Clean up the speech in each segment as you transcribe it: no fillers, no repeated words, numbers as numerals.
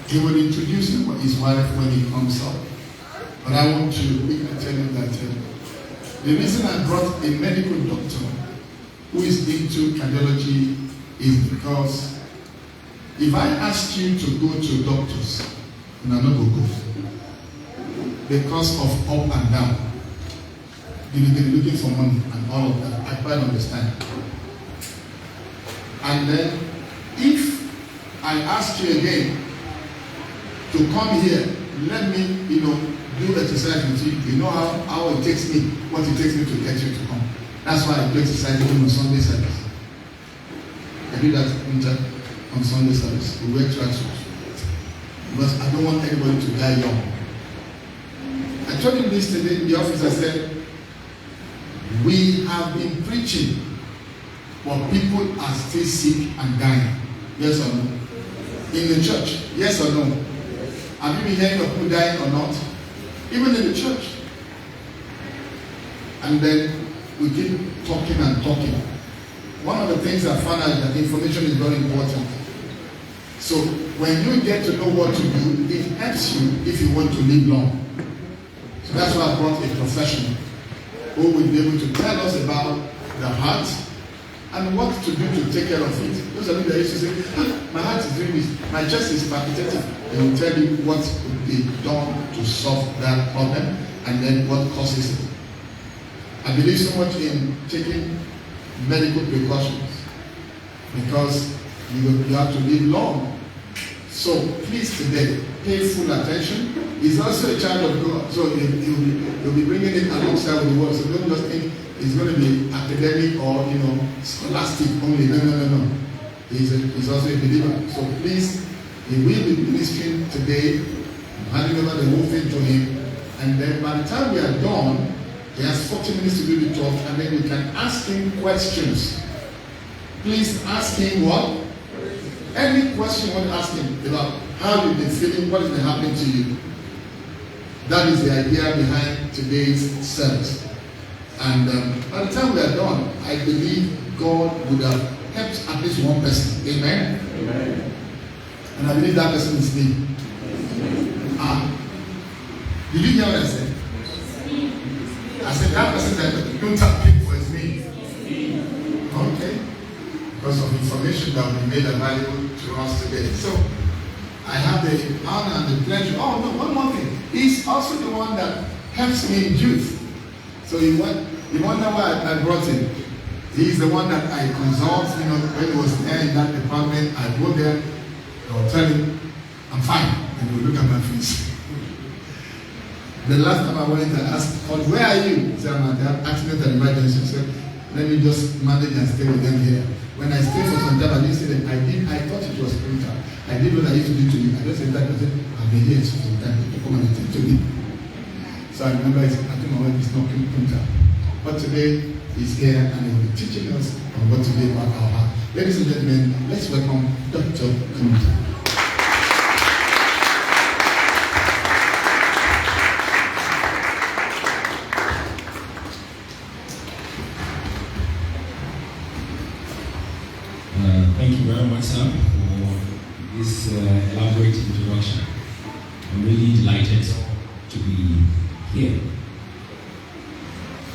He will introduce his wife when he comes up. But I want to tell you that the reason I brought a medical doctor who is into cardiology is because if I ask you to go to doctors, you are not going to go. Because of up and down. You will be looking for money and all of that. I quite understand. And then, if I ask you again to come here, let me, do exercise with you. You know how it takes me, what it takes me to get you to come. That's why I do exercise even on Sunday service. I do that on Sunday service. We wear tracksuits. Because I don't want anybody to die young. I told him this today in the office. I said, we have been preaching, but people are still sick and dying. Yes or no? In the church, yes or no? Have you been hearing of people dying or not? Even in the church. And then we keep talking and talking. One of the things I found out is that information is very important. So when you get to know what to do, it helps you if you want to live long. So that's why I brought a professional who will be able to tell us about the heart and what to do to take care of it. Those of you that used to say, my heart is doing this, my chest is palpitating. They will tell you what could be done to solve that problem and then what causes it. I believe so much in taking medical precautions because you have to live long. So please today, pay full attention. He's also a child of God, so he'll be bringing it alongside with the word. So don't just think it's going to be academic or scholastic only. No. He's also a believer. So please, he will be ministering today, handing over the whole thing to him, and then by the time we are done, he has 40 minutes to do the talk, and then you can ask him questions. Please ask him what? Any question you want to ask him about how you've been feeling, what has been happening to you. That is the idea behind today's service. And by the time we are done, I believe God would have helped at least one person. Amen? Amen. And I believe that person is me. Did you hear what I said? I said that person that don't have paid for is me. Okay. Because of information that will be made available to us today. So I have the honor and the pleasure. Oh no, one more thing. He's also the one that helps me in youth. So you wonder why I brought him. He's the one that I consult, when he was there in that department. I go there, I'll tell him, I'm fine. And he'll look at my face. The last time I went and asked, where are you? He said, I'm at the accident and emergency. He said, let me just manage and stay with them here. When I stayed for some time, I didn't say that I thought it was printer. I did what I used to do to you. I just said that, I said, I've been here for some time to come and attend to me. So I remember I think my wife is not printer. But today, he's here and he will be teaching us on what to do about our heart. Ladies and gentlemen, let's welcome Dr. Kunta. Thank you very much, sir, for this elaborate introduction. I'm really delighted to be here.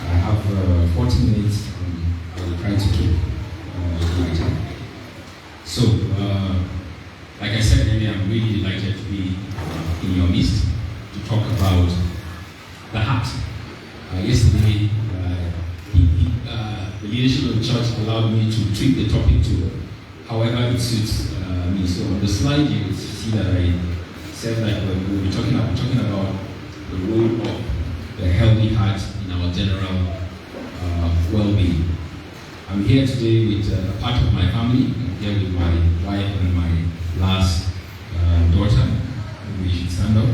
I have 40 minutes and I will try to keep my time. So, like I said earlier, I'm really delighted to be in your midst to talk about the heart. Yesterday, the leadership of the church allowed me to tweak the topic to however it suits me. So on the slide you will see that I said that we'll be talking about the role of the healthy heart in our general well-being. I'm here today with a part of my family. I'm here with my wife and my last daughter. We should stand up.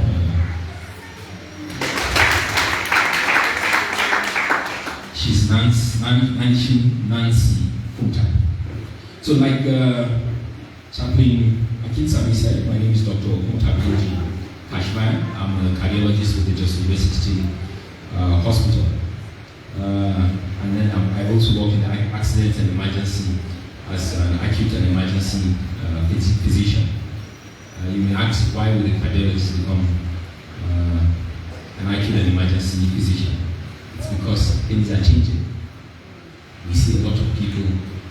She's Nancy full-time. So like Chaplain Akinsabi said, my name is Dr. Okuntabiyoji Kashman. I'm a cardiologist with the Jos University Hospital. And then I also work in accident and emergency as an acute and emergency physician. You may ask ask, why would a cardiologist become an acute and emergency physician? It's because things are changing. We see a lot of people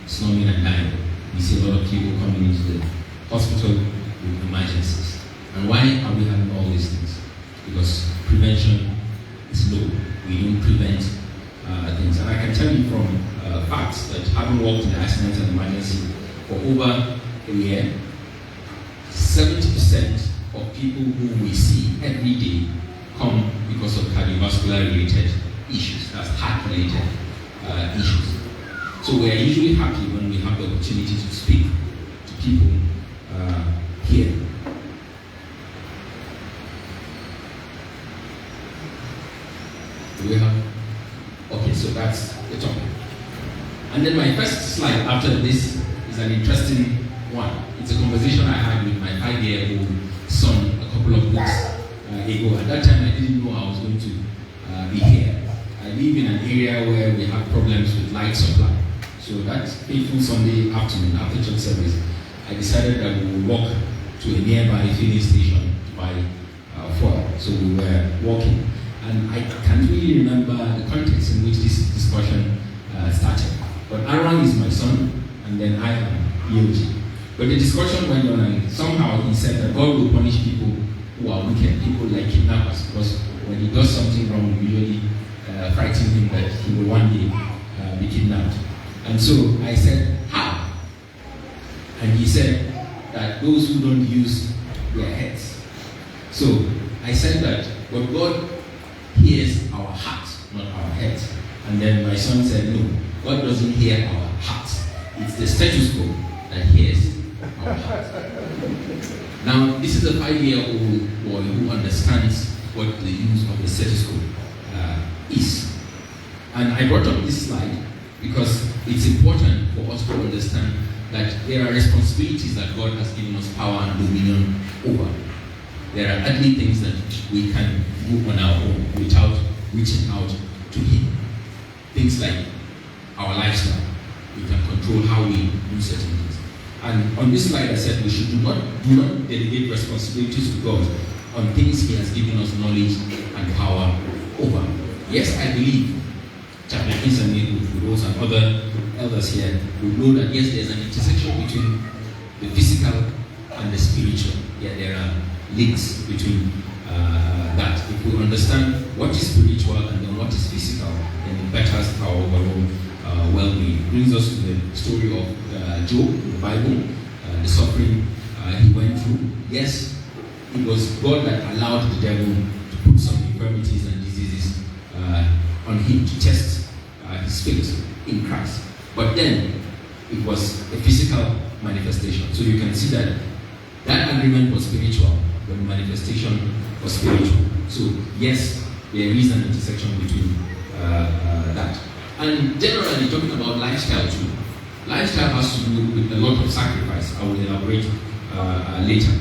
snoring and dying. We see a lot of people coming into the hospital with emergencies. And why are we having all these things? Because prevention is low. We don't prevent things. And I can tell you from facts that having worked in the accident and emergency for over a year, 70% of people who we see every day come because of cardiovascular related issues, that's heart related issues. So we are usually happy when we have the opportunity to speak to people here. Do we have? Okay, so that's the topic. And then my first slide after this is an interesting one. It's a conversation I had with my 5-year-old son a couple of weeks ago. At that time, I didn't know I was going to be here. I live in an area where we have problems with light supply. So that fateful Sunday afternoon after church service, I decided that we would walk to a nearby filling station to buy fuel. So we were walking. And I can't really remember the context in which this discussion started. But Aaron is my son, and then I am EOG. But the discussion went on, and somehow he said that God will punish people who are wicked, people like kidnappers, because when he does something wrong, we usually frighten him that he will one day be kidnapped. And so I said, how? And he said that those who don't use their heads. So I said that, but God hears our hearts, not our heads. And then my son said, no, God doesn't hear our hearts. It's the stethoscope that hears our hearts. Now, this is a 5-year-old boy who understands what the use of the stethoscope is. And I brought up this slide because it's important for us to understand that there are responsibilities that God has given us power and dominion over. There are ugly things that we can do on our own without reaching out to Him. Things like our lifestyle. We can control how we do certain things. And on this slide I said we should do not delegate responsibilities to God on things He has given us knowledge and power over. Yes, I believe Chaplain Kinsan, those and other elders here would know that yes, there's an intersection between the physical and the spiritual. Yeah, there are links between that. If we understand what is spiritual and then what is physical, then it betters our overall well-being. It brings us to the story of Job in the Bible, the suffering he went through. Yes, it was God that allowed the devil to put some infirmities and diseases on him to test his faith in Christ. But then it was a physical manifestation. So you can see that agreement was spiritual, but the manifestation was spiritual. So yes, there is an intersection between that. And generally talking about lifestyle too. Lifestyle has to do with a lot of sacrifice. I will elaborate later.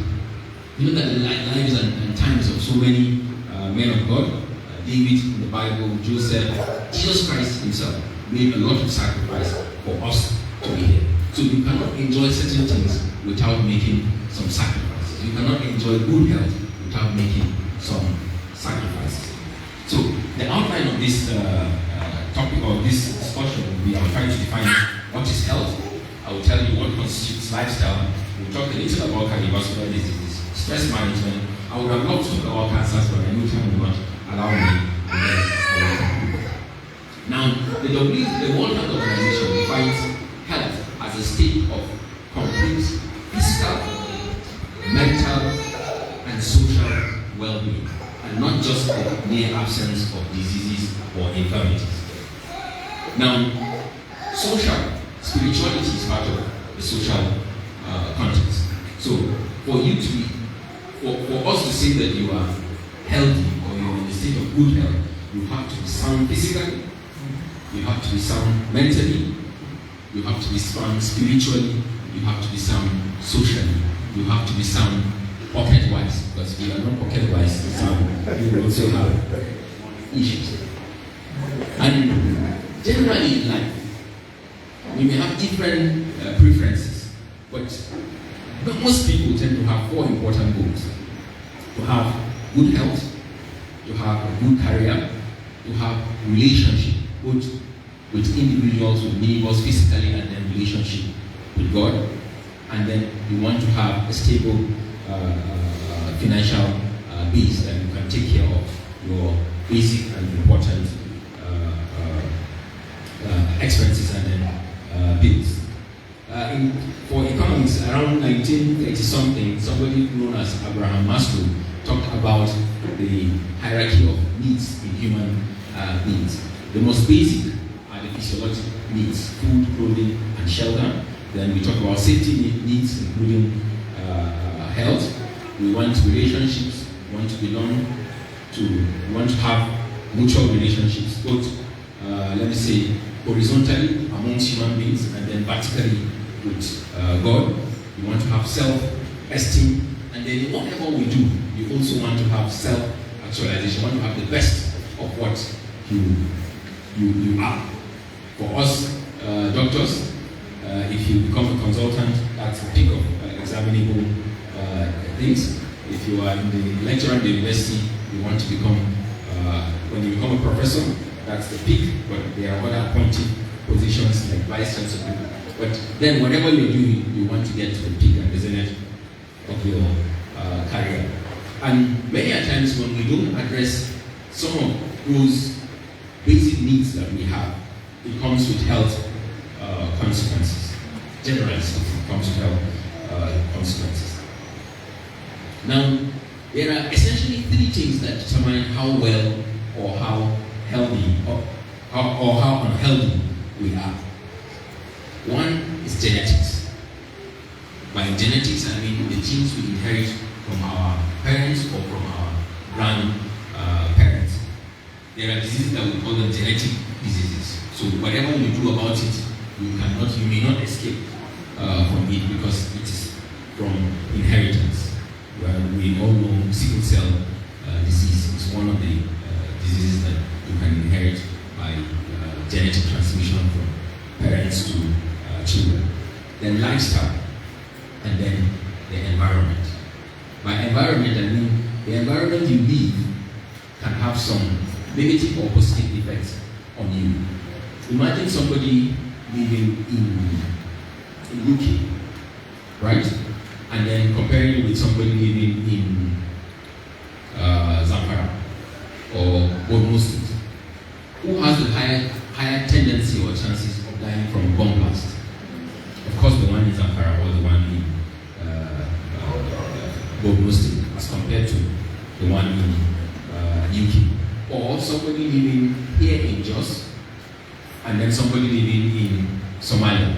You know that the lives and times of so many men of God, David in the Bible, Joseph, Jesus Christ himself made a lot of sacrifice for us to be here. So you cannot enjoy certain things without making some sacrifices. You cannot enjoy good health without making some sacrifices. So the outline of this topic or this discussion will be I'll try to define what is health. I will tell you what constitutes lifestyle. We'll talk a little about cardiovascular diseases, stress management. I would have loved to talk about cancers, but I know time will not allow me. Now, the World Health Organization defines health as a state of complete physical, mental, and social well-being, and not just the mere absence of diseases or infirmities. Now, spirituality is part of the social context. So, for you to be, for us to say that you are healthy or you're in a state of good health, you have to be sound physically, you have to be sound mentally, you have to be sound spiritually, you have to be sound socially, you have to be sound pocket-wise, because we are not pocket-wise, we will also have issues. And generally in life, we may have different preferences, but But most people tend to have four important goals: to have good health, to have a good career, to have relationship, both with individuals, with neighbors physically, and then relationship with God. And then you want to have a stable financial base that you can take care of your basic and important expenses and then bills. For economics, around 1930-something, somebody known as Abraham Maslow talked about the hierarchy of needs in human beings. The most basic are the physiological needs: food, clothing, and shelter. Then we talk about safety needs, including health. We want relationships. We want to belong to. We want to have mutual relationships, both let me say horizontally amongst human beings, and then vertically with God. We want to have self-esteem, and then in whatever we do, we also want to have self-actualization. We want to have the best of what you are. For us doctors, if you become a consultant, that's the peak of examinable things. If you are in the lecturer in the university, you want to become, when you become a professor, that's the peak, but there are other appointed positions like vice chancellor. But then whatever you're doing, you want to get to the peak and the zenith of your career. And many a times when we don't address some of those basic needs that we have, it comes with health consequences. Generally, it comes with health consequences. Now, there are essentially three things that determine how well or how healthy or how unhealthy we are. One is genetics. By genetics, I mean the genes we inherit from our parents or from our grandparents. There are diseases that we call them genetic diseases. So whatever you do about it, you may not escape from it because it is from inheritance. Well, we all know sickle cell disease is one of the diseases that you can inherit by genetic transmission from parents to children. Then lifestyle, and then the environment. By environment, I mean the environment you live can have some negative or positive effects on you. Imagine somebody living in UK, right? And then comparing it with somebody living in Zamfara or Borno State. Who has the higher tendency or chances of dying from a bomb blast? Of course, the one in Zamfara or the one in Borno State, as compared to the one in UK. Or somebody living here in Jos, and then somebody living in Somalia.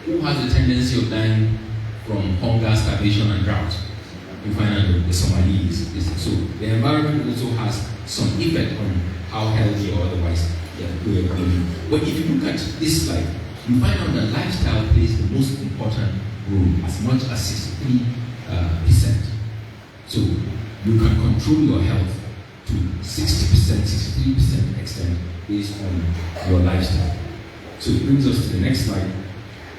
Who has the tendency of dying from hunger, starvation, and drought? You find out the Somalis. So the environment also has some effect on how healthy or otherwise we are living. But if you look at this slide, you find out that lifestyle plays the most important role, as much as 63%. So you can control your health to 60%, 63% extent based on your lifestyle. So it brings us to the next slide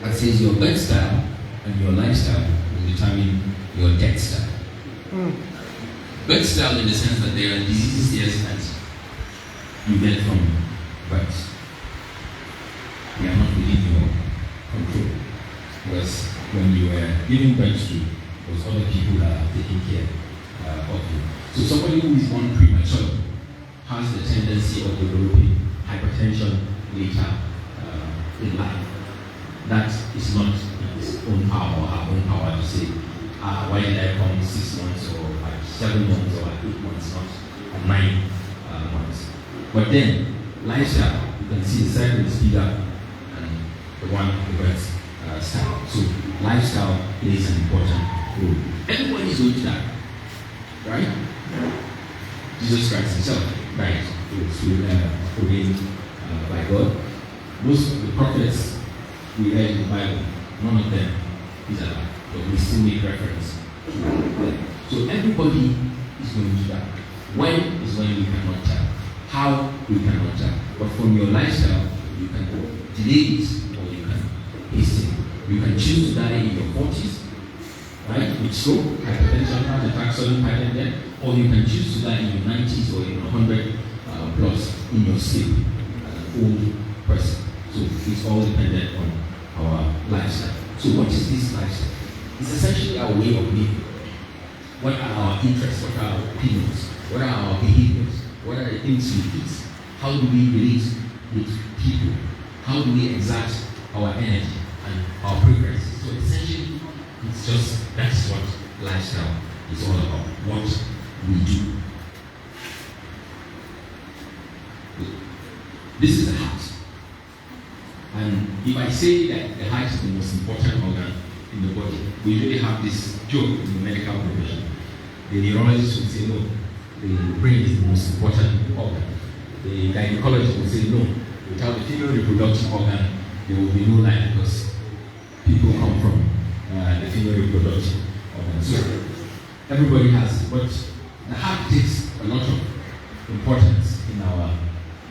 that says your birth style and your lifestyle will determine your death style. Birth style in the sense that there are diseases that you get from birth. They are not within your control. Because when you were giving birth to, those other people that are taking care of you. So somebody who is born premature has the tendency of developing hypertension later in life. That is not in his own power or her own power to say, why did I come 6 months or at 7 months or at 8 months, not at 9 months. But then, lifestyle, you can see the cycle is bigger than the one of the birth style. So, lifestyle plays an important role. Everyone is going to die, right? Jesus Christ himself died. He was ordained by God. Most of the prophets we read in the Bible, none of them is alive, but we still make reference to them. So everybody is going to die. When is when we cannot tell. How we cannot tell. But from your lifestyle, you can delay it or you can hasten. You can choose to die in your 40s, right? With stroke, hypertension, heart attack, sudden cardiac death, or you can choose to die in your 90s or in 100 plus in your sleep as an old person. So it's all dependent on our lifestyle. So what is this lifestyle? It's essentially our way of living. What are our interests? What are our opinions? What are our behaviors? What are the things we eat? How do we relate with people? How do we exert our energy and our preferences? So essentially, it's just that's what lifestyle is all about. What we do. This is the heart. And if I say that the heart is the most important organ in the body, we usually have this joke in the medical profession. The neurologist will say no, the brain is the most important organ. The gynecologist will say no, without the female reproductive organ, there will be no life because people come from the female reproductive organ. So everybody has, but the heart takes a lot of importance in our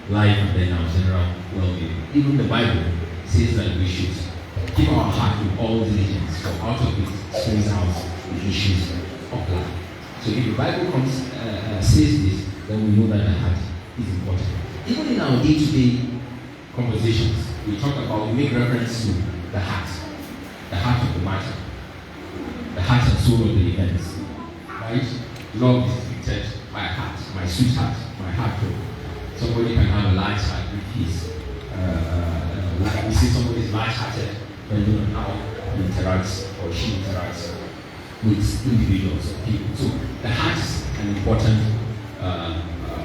life and then our general well-being. Even the Bible says that we should keep our heart with all diligence, for out of it springs out the issues of life. So if the Bible says this, then we know that the heart is important. Even in our day-to-day conversations, we make reference to the heart of the matter, the heart and soul of the events, right? Love is dictated by a heart, my sweetheart, my heart. Somebody can have a large heart with his, like we see somebody is large-hearted depending on how he interacts or she interacts with individuals or people. So the heart is an important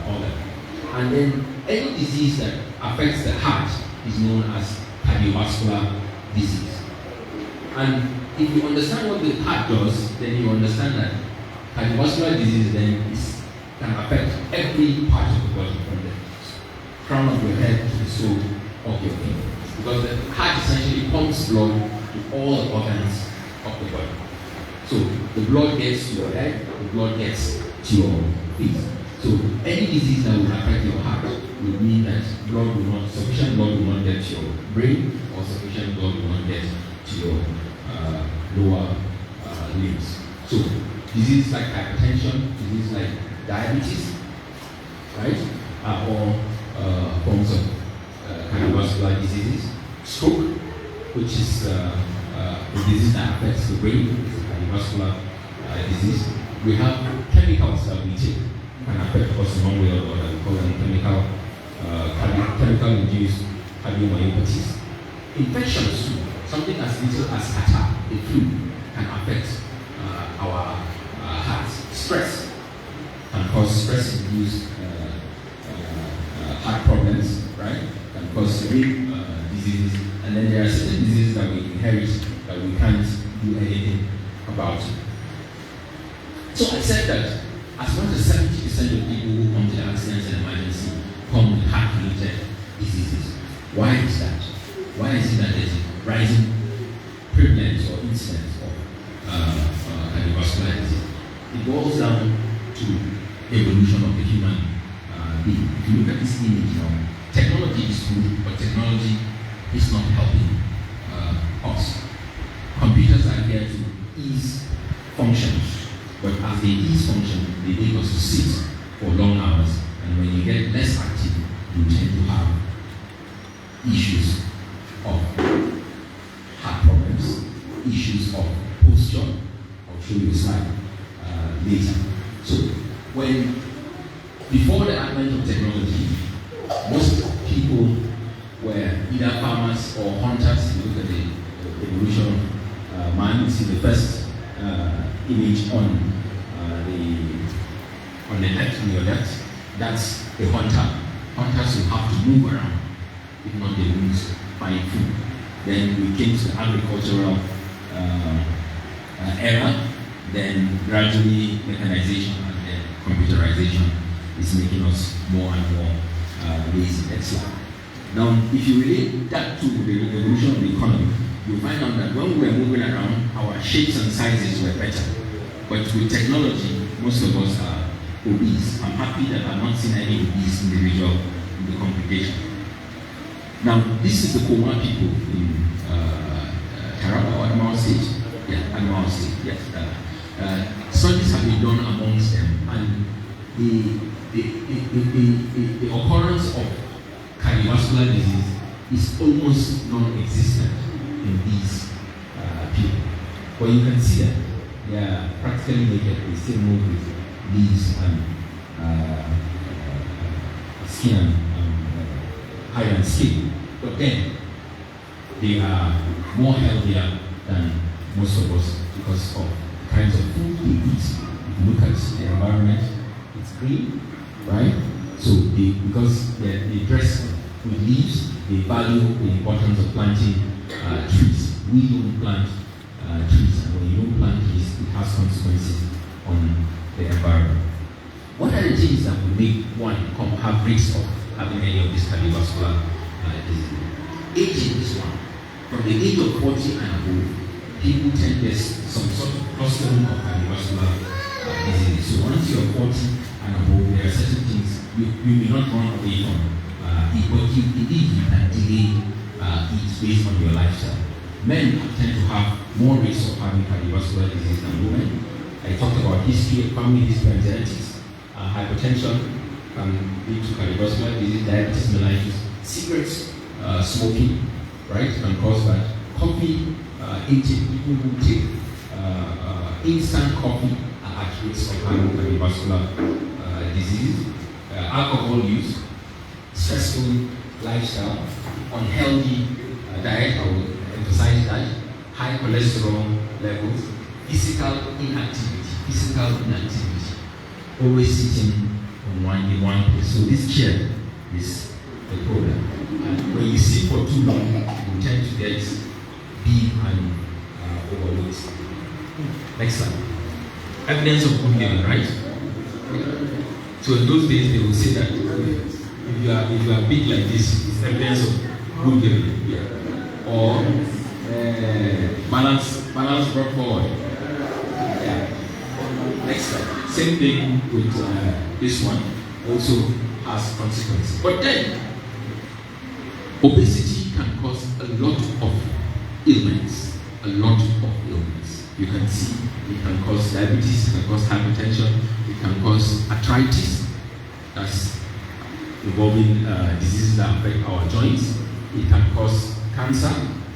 organ. And then any disease that affects the heart is known as cardiovascular disease. And if you understand what the heart does, then you understand that cardiovascular disease then can affect every part of the body, from the crown of your head to the sole of your feet. Because the heart essentially pumps blood to all the organs of the body. So the blood gets to your head, the blood gets to your feet. So any disease that will affect your heart will mean that sufficient blood will not get to your brain, or sufficient blood will not get to your lower limbs. So diseases like hypertension, diseases like diabetes, right, are all forms of cardiovascular diseases. Stroke, which is a disease that affects the brain, is a cardiovascular disease. We have chemicals that we take can affect us in one way or another. We call them chemical-induced cardiomyopathies. Infections too, something as little as catarrh, the flu, can affect our hearts. Stress can cause stress-induced heart problems, right? Can cause severe diseases, and then there are certain diseases that we inherit that we can't do anything about. So I said that as much as 70% of people who come to the accidents and emergency come with heart-related diseases. Why is that? Why is it that there's a rising prevalence or incidence of cardiovascular disease? It boils down to evolution of the human being. If you look at this image now, technology is good, but technology is not helping us. Computers are here to ease functions, but as they ease function, they make us to sit for long hours, and when you get less active, you tend to have issues of heart problems, issues of posture. I'll show you a slide later. So before the advent of technology, most people were either farmers or hunters. If you look at the evolution of man, you see the first image on the left, on your left. That's a hunter. Hunters will have to move around, if not they lose find food. Then we came to the agricultural era. Then gradually mechanization and then computerization is making us more and more lazy. Next slide. Now, if you relate that to the evolution of the economy, you'll find out that when we were moving around, our shapes and sizes were better. But with technology, most of us are obese. I'm happy that I've not seen any obese individual in the congregation. Now, this is the Koma people in Taraba or Adamawa State. animal state. Yes. Studies have been done amongst them, and the occurrence of cardiovascular disease is almost non-existent in these people. But you can see that they are practically naked. They still move with leaves and skin and hide and skin. But then they are more healthier than most of us because of the kinds of food they eat. If you look at the environment, it's green, right? So because they dress with leaves, they value the importance of planting trees. We don't plant trees, and when you don't plant trees, it has consequences on the environment. What are the things that will make one have risk of having any of these cardiovascular disease? Aging is one. From the age of 40 and above, people tend to get some sort of clustering of cardiovascular disease. So once you're 40 and above, there are certain things you may not run away from. But you can delay it based on your lifestyle. Men tend to have more risk of having cardiovascular disease than women. I talked about history, family history and genetics. Hypertension can lead to cardiovascular disease, diabetes mellitus, cigarettes, smoking, right, can cause that. Coffee intake, people who take instant coffee are at risk of having cardiovascular disease. Alcohol use, stressful lifestyle, unhealthy diet, I will emphasize that, high cholesterol levels, physical inactivity, always sitting in one place. So this chair is the problem. And when you sit for too long, you tend to get big and overweight. Next slide. Evidence of wound healing, right? So in those days, they will say that if you are big like this, it's evidence of wound healing. Yeah. Or balance brought forward. Yeah. Next slide. Same thing with this one, also has consequences. But then, obesity can cause a lot of ailments. You can see it can cause diabetes, it can cause hypertension, it can cause arthritis, that's involving diseases that affect our joints. It can cause cancer,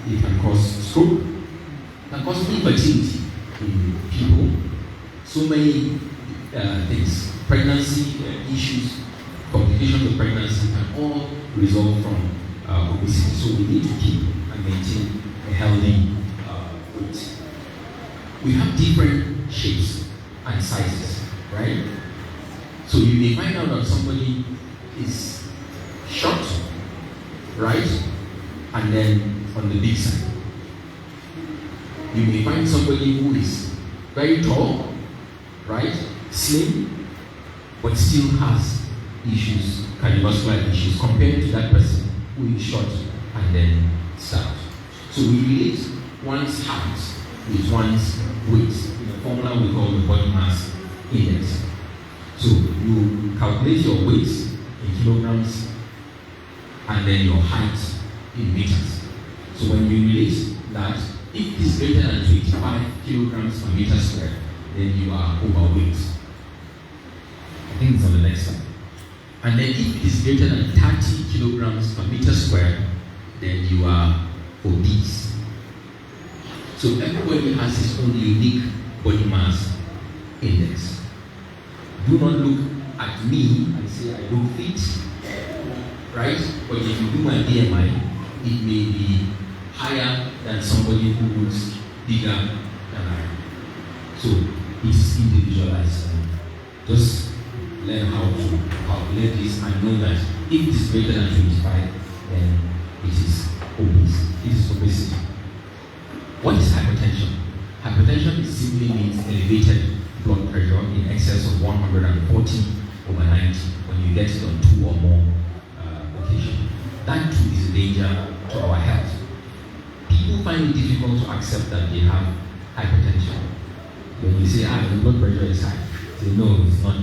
it can cause stroke, it can cause infertility in people. So many things, pregnancy issues, complications of pregnancy can all result from obesity. So we need to keep and maintain a healthy weight. We have different shapes and sizes, right? So you may find out that somebody is short, right? And then on the big side. You may find somebody who is very tall, right? Slim, but still has issues, cardiovascular issues, compared to that person who is short and then stout. So we relate one's height with one's weight in a formula we call the body mass index. So you calculate your weight in kilograms and then your height in meters. So when you relate that, if it is greater than 25 kilograms per meter square, then you are overweight. I think it's on the next slide. And then if it is greater than 30 kilograms per meter square, then you are obese. So everybody has his own unique body mass index. Do not look at me and say I look fit, right? But if you do my BMI, it may be higher than somebody who looks bigger than I am. So it's individualized. Just learn how to calculate this and know that if it is greater than 25, then it is obese. It is obesity. What is hypertension? Hypertension simply means elevated blood pressure in excess of 140/90 when you get it on 2 or more occasions. That too is a danger to our health. People find it difficult to accept that they have hypertension. When you say, the blood pressure is high, they know it's not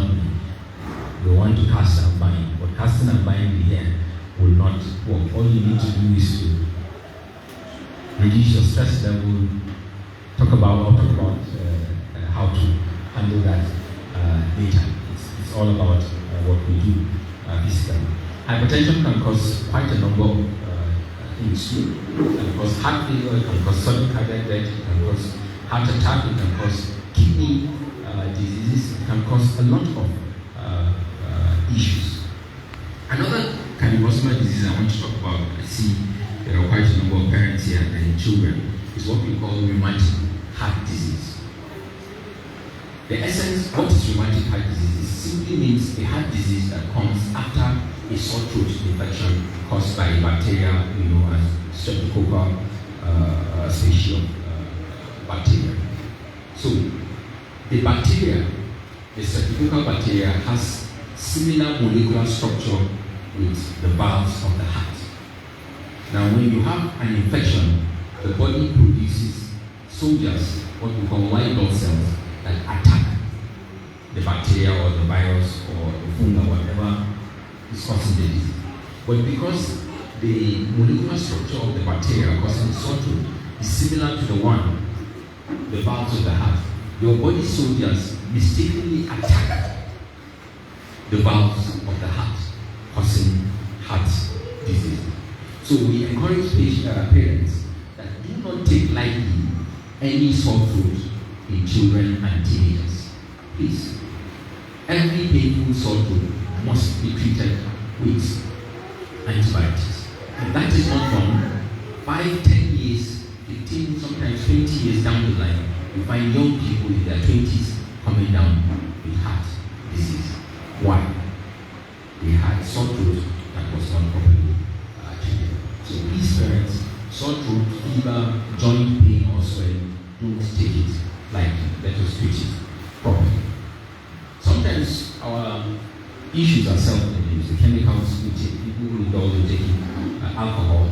me. They want to cast and bind, but casting and binding again will not work. All you need to do is to reduce your stress level. I'll talk about how to handle that later. It's all about what we do physically. Hypertension can cause quite a number of things. It can cause heart failure, it can cause sudden cardiac death, it can cause heart attack, it can cause kidney diseases, it can cause a lot of issues. Another cardiovascular disease I want to talk about, I see there are quite a number of parents here and children, is what we call rheumatic heart disease. The essence, what is rheumatic heart disease? It simply means a heart disease that comes after a sore throat infection caused by a bacteria, as Streptococcus species bacteria. So, the bacteria, the Streptococcus bacteria, has similar molecular structure with the valves of the heart. Now, when you have an infection, the body produces soldiers, what we call white blood cells, that attack the bacteria or the virus or the fungus or whatever is causing the disease. But because the molecular structure of the bacteria causing the sore throat is similar to the valves of the heart, your body soldiers mistakenly attack the valves of the heart, causing heart disease. So we encourage parents that do not take lightly any sore throat in children and teenagers. Please. Every painful sore throat must be treated with antibiotics. If that is not done, 5, 10 years, 15, sometimes 20 years down the line, you find young people in their 20s coming down with heart disease. Why? They had sore throat that was not properly treated. So please parents, sore throat, fever, joint pain or swelling, don't take it lightly. Let us treat it properly. Sometimes our issues are self-induced. The chemicals we take, people who indulge in taking alcohol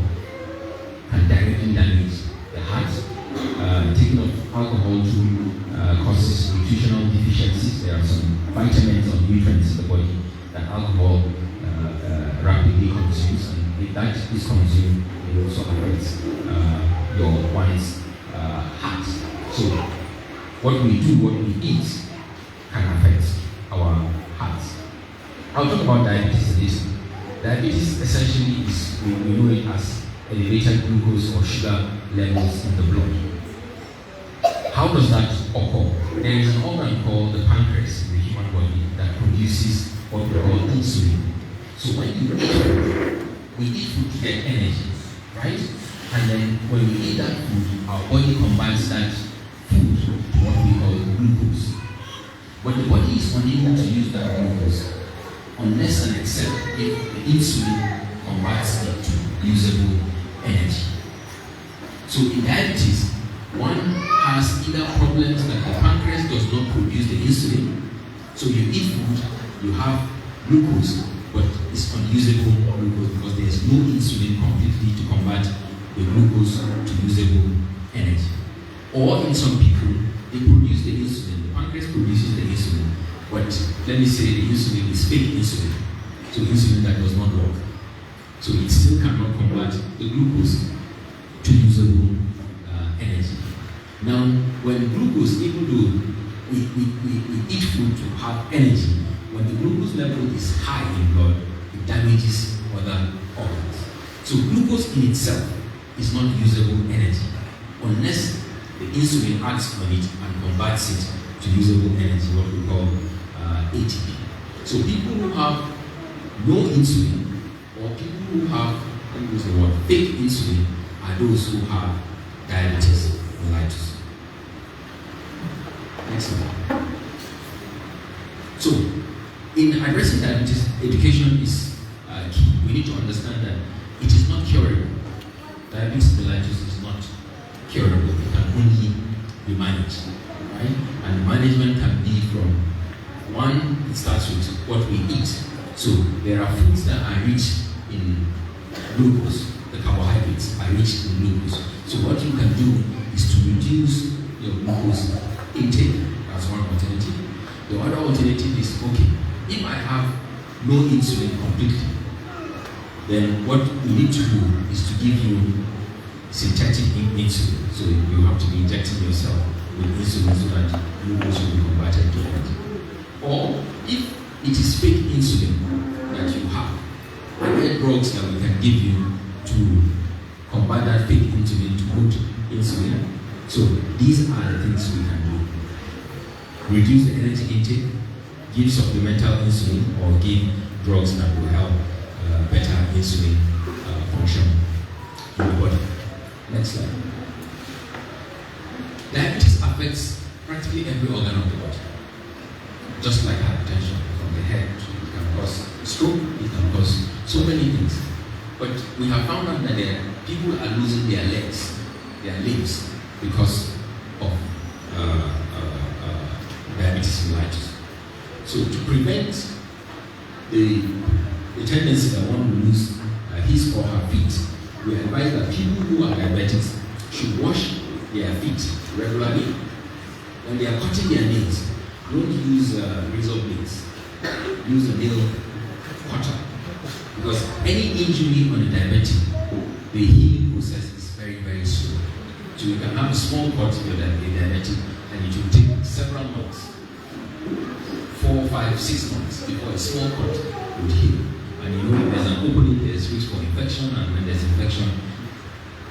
can directly damage the heart. Taking of alcohol too causes nutritional deficiencies. There are some vitamins or nutrients in the body that alcohol rapidly consumes, and if that is consumed, it also affects your one's heart. So what we do, what we eat, can affect our hearts. I'll talk about diabetes a little. Diabetes essentially is, we know it as elevated glucose or sugar levels in the blood. How does that occur? There is an organ called the pancreas in the human body that produces what we call insulin. So when you eat food, we eat food to get energy, right? And then when we eat that food, our body converts that food to what we call glucose. But the body is unable to use that glucose unless and except if the insulin converts it to usable energy. So in diabetes, one has either problems that the pancreas does not produce the insulin. So you eat food, you have glucose, but it's unusable glucose because there is no insulin completely to convert the glucose to usable energy. Or in some people, they produce the insulin. The pancreas produces the insulin, but let me say the insulin is fake insulin. So insulin that does not work. So it still cannot convert the glucose to usable energy. Now, when glucose, even though we eat food to have energy, when the glucose level is high in blood, it damages other organs. So glucose in itself is not usable energy unless the insulin acts on it and converts it to usable energy, what we call ATP. So people who have no insulin, or people who have, let me use the word, fake insulin, are those who have diabetes mellitus. Next one. So, in addressing diabetes, education is key. We need to understand that it is not curable. Diabetes mellitus is not curable. It can only be managed, right? And management can be from one, it starts with what we eat. So there are foods that are rich in glucose. The carbohydrates are rich in glucose. So what you can do is to reduce your glucose intake. That's one alternative. The other alternative is, okay, if I have no insulin completely, then what we need to do is to give you synthetic insulin. So you have to be injecting yourself with insulin so that glucose will be converted to energy. Or if it is fake insulin that you have, are there drugs that we can give you to convert that fake insulin to good insulin? So these are the things we can do. Reduce the energy intake, give supplemental insulin, or give drugs that will help better insulin function in the body. Next slide. Diabetes affects practically every organ of the body. Just like hypertension, from the head, it can cause stroke, it can cause so many things. But we have found out that people are losing their legs, their limbs, because of diabetes mellitus. So to prevent the tendency that one will lose his or her feet, we advise that people who are diabetics should wash their feet regularly. When they are cutting their nails, don't use razor blades. Use a nail cutter. Because any injury on a diabetic, the healing process is very, very slow. So you can have a small cut if you're a diabetic, and it will take several months, 4, 5, 6 months before a small cut would heal. And you know, if there's an opening, there's risk for infection, and when there's infection,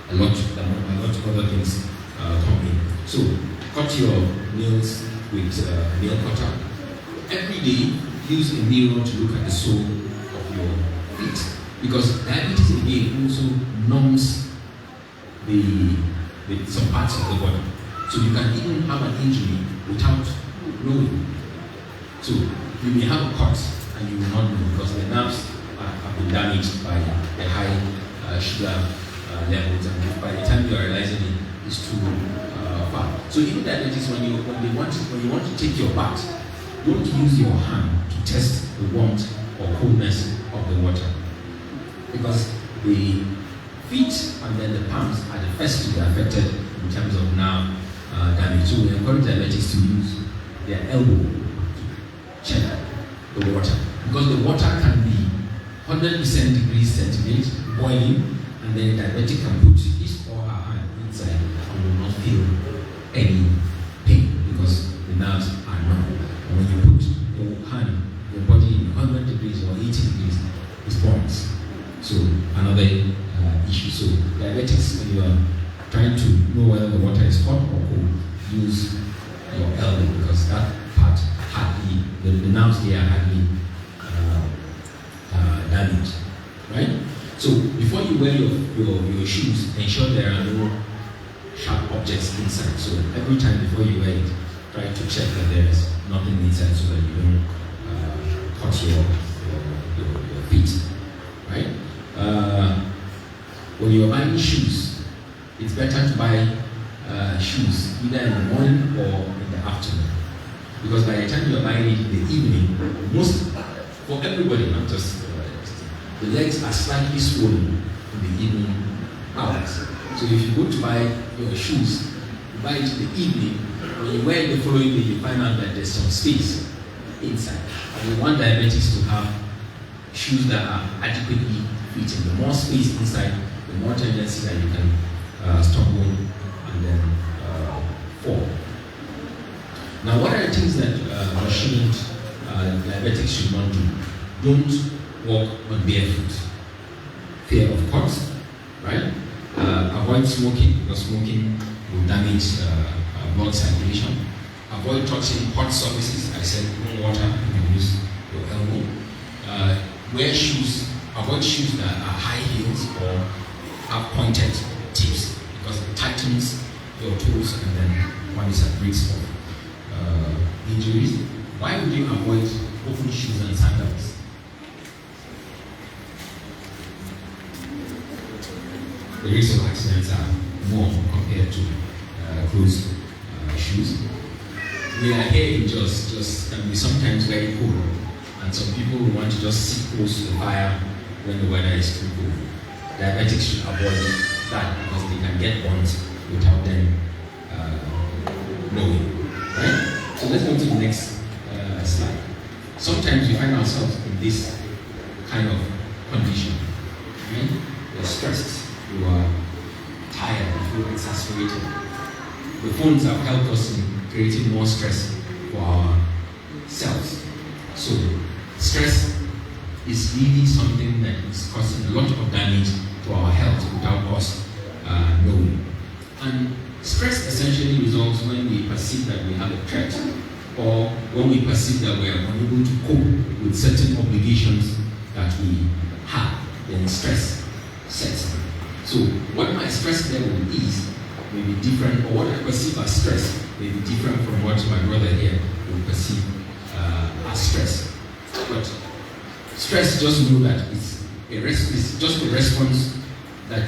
a lot of other things come in. So cut your nails with a nail cutter. Every day, use a mirror to look at the sole of your feet, because diabetes again also numbs some parts of the body. So you can even have an injury without knowing. So you may have a cut and you will not know because the nerves have been damaged by the high sugar levels, and by the time you are realizing it's too far. So even diabetes, when you want to take your bath, don't use your hand to test the warmth or coldness of the water, because the feet and then the palms are the first to be affected in terms of nerve damage. So we encourage diabetics to use their elbow to check the water, because the water can be 100% degrees centigrade boiling, and then the diabetic can put his or her hand inside and will not feel any pain because the nerves are numb. And when you put your hand, your body in 100 degrees or 80 degrees, it burns. So another issue. So diabetics, when you are trying to know whether the water is hot or cold, use your elbow, because that part hardly, the nerves there are hardly damaged, right? So before you wear your shoes, ensure there are no sharp objects inside. So every time before you wear it, try to check that there is nothing inside so that you don't cut your feet, right? When you're buying shoes, it's better to buy shoes either in the morning or in the afternoon, because by the time you're buying it in the evening, for everybody, not just the legs are slightly swollen in the evening hours. So if you go to buy your shoes, you buy it in the evening, when you wear it the following day, you find out that there's some space inside. And we want diabetics to have shoes that are adequately fitting. The more space inside, the more tendency that you can stumble and then fall. Now, what are the things that diabetics should not do? Don't walk on barefoot. Fear of cuts, right? Avoid smoking, because smoking will damage blood circulation. Avoid touching hot surfaces. I said no water, you can use your elbow. Wear shoes, avoid shoes that are high heels or have pointed tips, because it tightens your toes and then one is at risk of injuries. Why would you avoid open shoes and sandals? The risk of accidents are more compared to closed shoes. We are here in just can be sometimes very cold, and some people will want to just sit close to the fire when the weather is too cold. Diabetics should avoid that because they can get burns without them knowing. Right? So let's go to the next slide. Sometimes we find ourselves in this kind of condition. Right? You're stressed, you are tired, created. The phones have helped us in creating more stress for ourselves. So, stress is really something that is causing a lot of damage to our health without us knowing. And stress essentially results when we perceive that we have a threat, or when we perceive that we are unable to cope with certain obligations that we have, then stress sets in. So what my stress level is may be different, or what I perceive as stress may be different from what my brother here will perceive as stress. But stress, just know that it's just a response that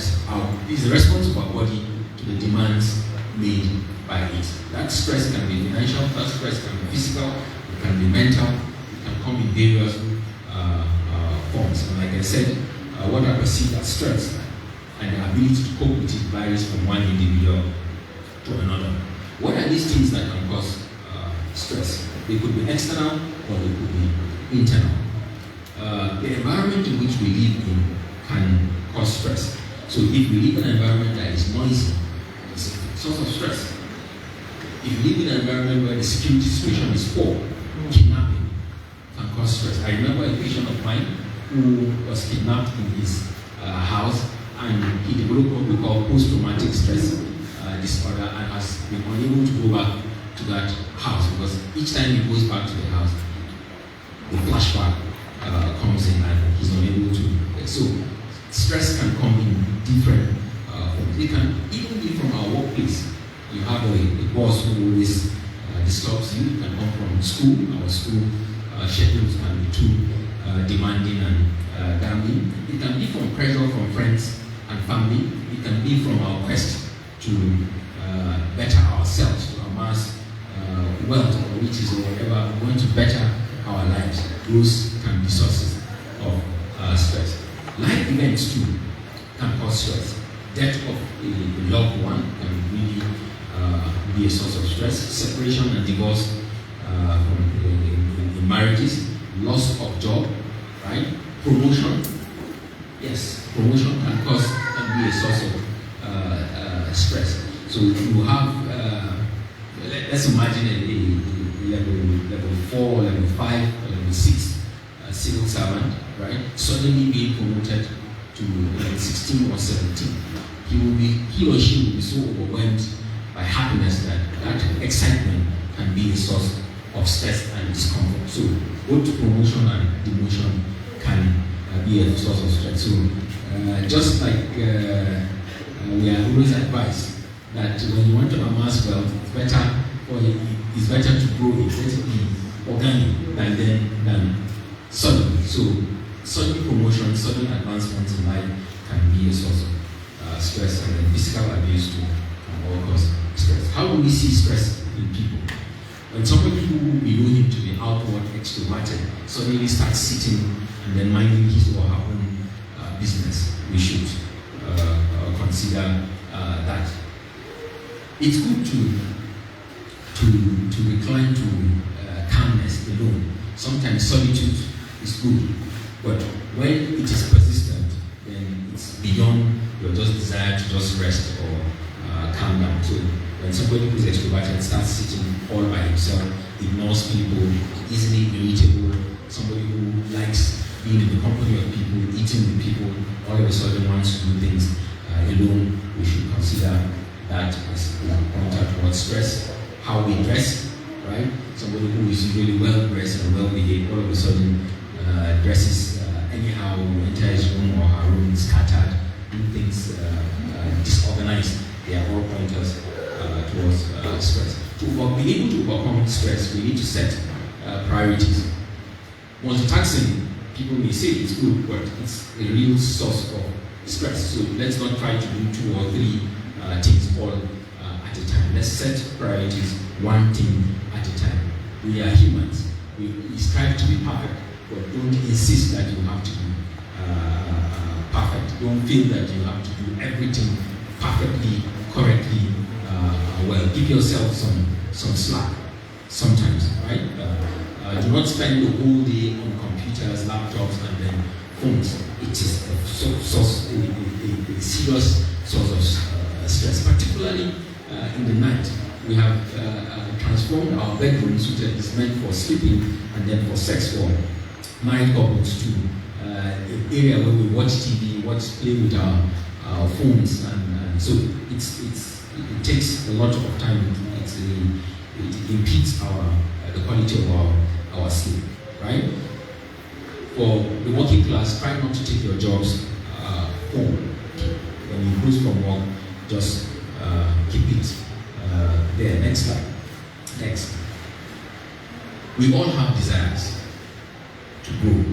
is a response of our body to the demands made by it. That stress can be financial, that stress can be physical, it can be mental, it can come in various forms. And like I said, what I perceive as stress and the ability to cope with it varies from one individual to another. What are these things that can cause stress? They could be external or they could be internal. The environment in which we live in can cause stress. So if we live in an environment that is noisy, it's a source of stress. If you live in an environment where the security situation is poor, kidnapping can cause stress. I remember a patient of mine who was kidnapped in his house, and he developed what we call post-traumatic stress disorder, and has been unable to go back to that house because each time he goes back to the house, the flashback comes in and he's unable to. So stress can come in different forms. It can even be from our workplace. You have a boss who always disturbs you. It can come from school. Our school schedules can be too demanding and damning. It can be from pressure from friends and family. It can be from our quest to better ourselves, to amass wealth or riches or whatever. We want to better our lives. Those can be sources of stress. Life events too can cause stress. Death of a loved one can really be a source of stress. Separation and divorce in marriages. Loss of job, right? Promotion. Yes, promotion can be a source of stress. So you have, let's imagine a level 4, level 5, or level 6 civil servant, right? Suddenly being promoted to level 16 or 17. He or she will be so overwhelmed by happiness that excitement can be a source of stress and discomfort. So both promotion and demotion can be a source of stress. So just like we are always advised that when you want to amass wealth, it's better to grow it, let it be organic than sudden. So sudden promotion, sudden advancements in life can be a source of stress, and then physical abuse too can all cause stress. How do we see stress in people? When somebody who we know him to be outward extroverted suddenly starts sitting and then minding his or her own business, we should consider that. It's good to recline to calmness alone. Sometimes solitude is good, but when it is persistent, then it's beyond your just desire to just rest or calm down. So when somebody who's extroverted starts sitting all by himself, ignores people, easily irritable, somebody who likes being in the company of people, eating with people, all of a sudden wants to do things alone, we should consider that as we point out towards stress. How we dress, right? Somebody who is really well dressed and well behaved, all of a sudden dresses anyhow, enters his room or her room scattered, do things disorganized. They are all pointers towards stress. To be able to overcome stress, we need to set priorities. Multitasking, people may say it's good, but it's a real source of stress. So let's not try to do 2 or 3 things all at a time. Let's set priorities, one thing at a time. We are humans. We strive to be perfect, but don't insist that you have to be perfect. Don't feel that you have to do everything perfectly, correctly, well. Give yourself some slack sometimes, right? Do not spend the whole day on computers, laptops, and then phones. It is a serious source of stress, particularly in the night. We have transformed our bedrooms, which is meant for sleeping and then for sex for married couples, to an area where we watch TV, play with our phones, and so it takes a lot of time. It impedes the quality of our sleep, right? For the working class, try not to take your jobs home. When you close from work, just keep it there. Next slide. Next. We all have desires to grow,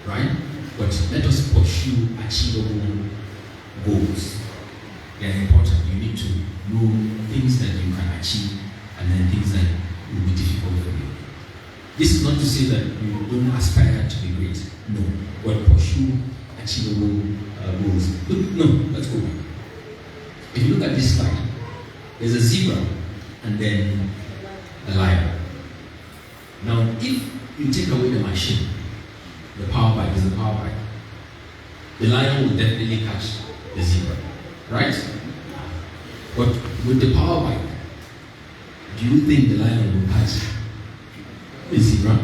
right? But let us pursue achievable goals. They are important. You need to know things that you can achieve and then things that will be difficult for you. This is not to say that you don't aspire to be great. No. But pursue achievable goals. Let's go back. If you look at this slide, there's a zebra and then a lion. Now, if you take away the machine, the power bike is a power bike, the lion will definitely catch the zebra, right? But with the power bike, do you think the lion will catch the zebra?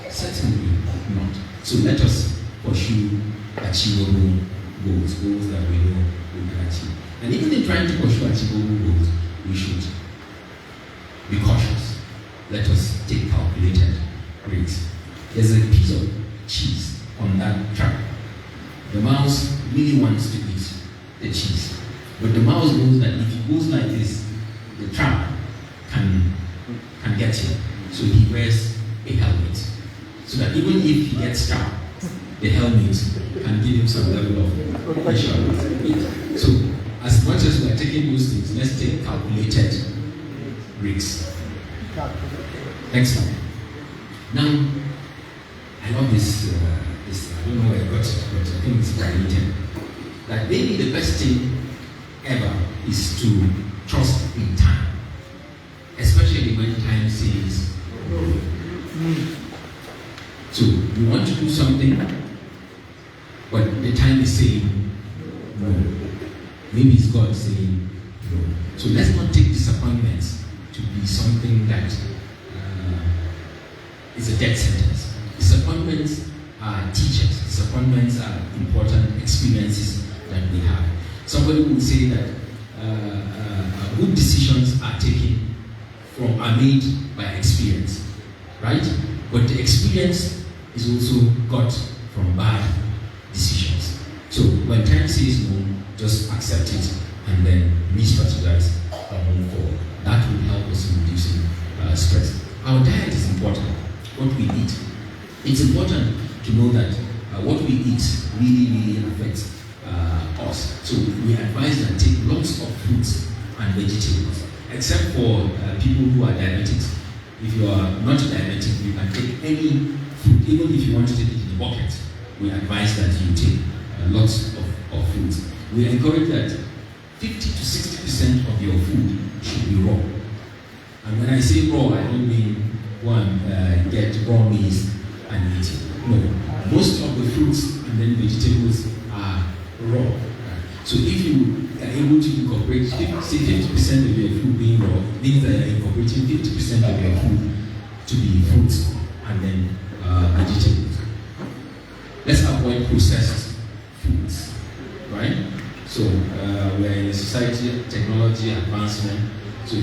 Certainly not. So let us pursue achievable goals that we know we can achieve. And even in trying to pursue achievable goals, we should be cautious. Let us take calculated risks. There's a piece of cheese on that trap. The mouse really wants to eat the cheese. But the mouse knows that if he goes like this, the trap can get him. So he wears a helmet. So that even if he gets trapped, the helmet can give him some level of pressure. So as much as we are taking those things, let's take calculated risks. Next slide. Now, I love this. I don't know where I got it, but I think it's very neat. That maybe the best thing ever is to trust in time, especially when time says no. So you want to do something, but the time is saying no. Maybe it's God saying no. So let's not take disappointments to be something that is a death sentence. Disappointments are teachers. Disappointments are important experiences that we have. Somebody would say that good decisions are made by experience, right? But the experience is also got from bad decisions. So when time says no, just accept it and then re-strategize and move forward. That will help us in reducing stress. Our diet is important. What we eat. It's important to know that what we eat really affects us. So we advise that take lots of fruits and vegetables, except for people who are diabetics. If you are not diabetic, you can take any food, even if you want to take it in a bucket. We advise that you take lots of fruits. We encourage that 50 to 60% of your food should be raw. And when I say raw, I don't mean go and get raw maize and eat it. No, most of the fruits and then vegetables are raw. So if you are able to incorporate, say 50% of your food being raw, means that you're incorporating 50% of your food to be fruits and then vegetables. Let's avoid processed foods, right? So we're in a society of technology advancement. So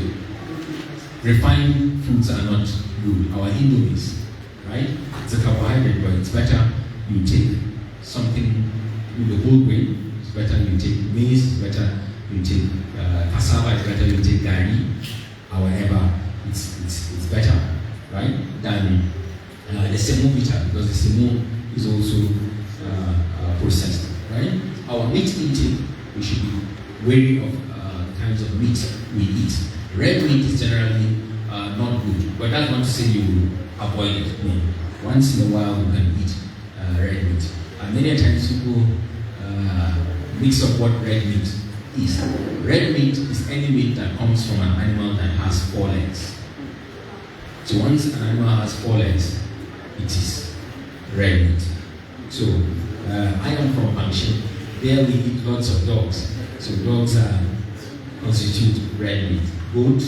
refined foods are not good. Our Indomies, right? It's a carbohydrate, but it's better you take something with the whole grain. It's better you take maize. It's better you take cassava. It's better you take gari. However, it's better, right? Than the semovita, because the semo is also processed, right? Our meat intake, we should be wary of the kinds of meat we eat. Red meat is generally not good, but that's not to say you will avoid it. No. Once in a while, you can eat red meat. And many times people mix up what red meat is. Red meat is any meat that comes from an animal that has 4 legs. So once an animal has 4 legs, it is red meat. So I am from Hampshire. There we eat lots of dogs. So dogs are constitute red meat. Goat,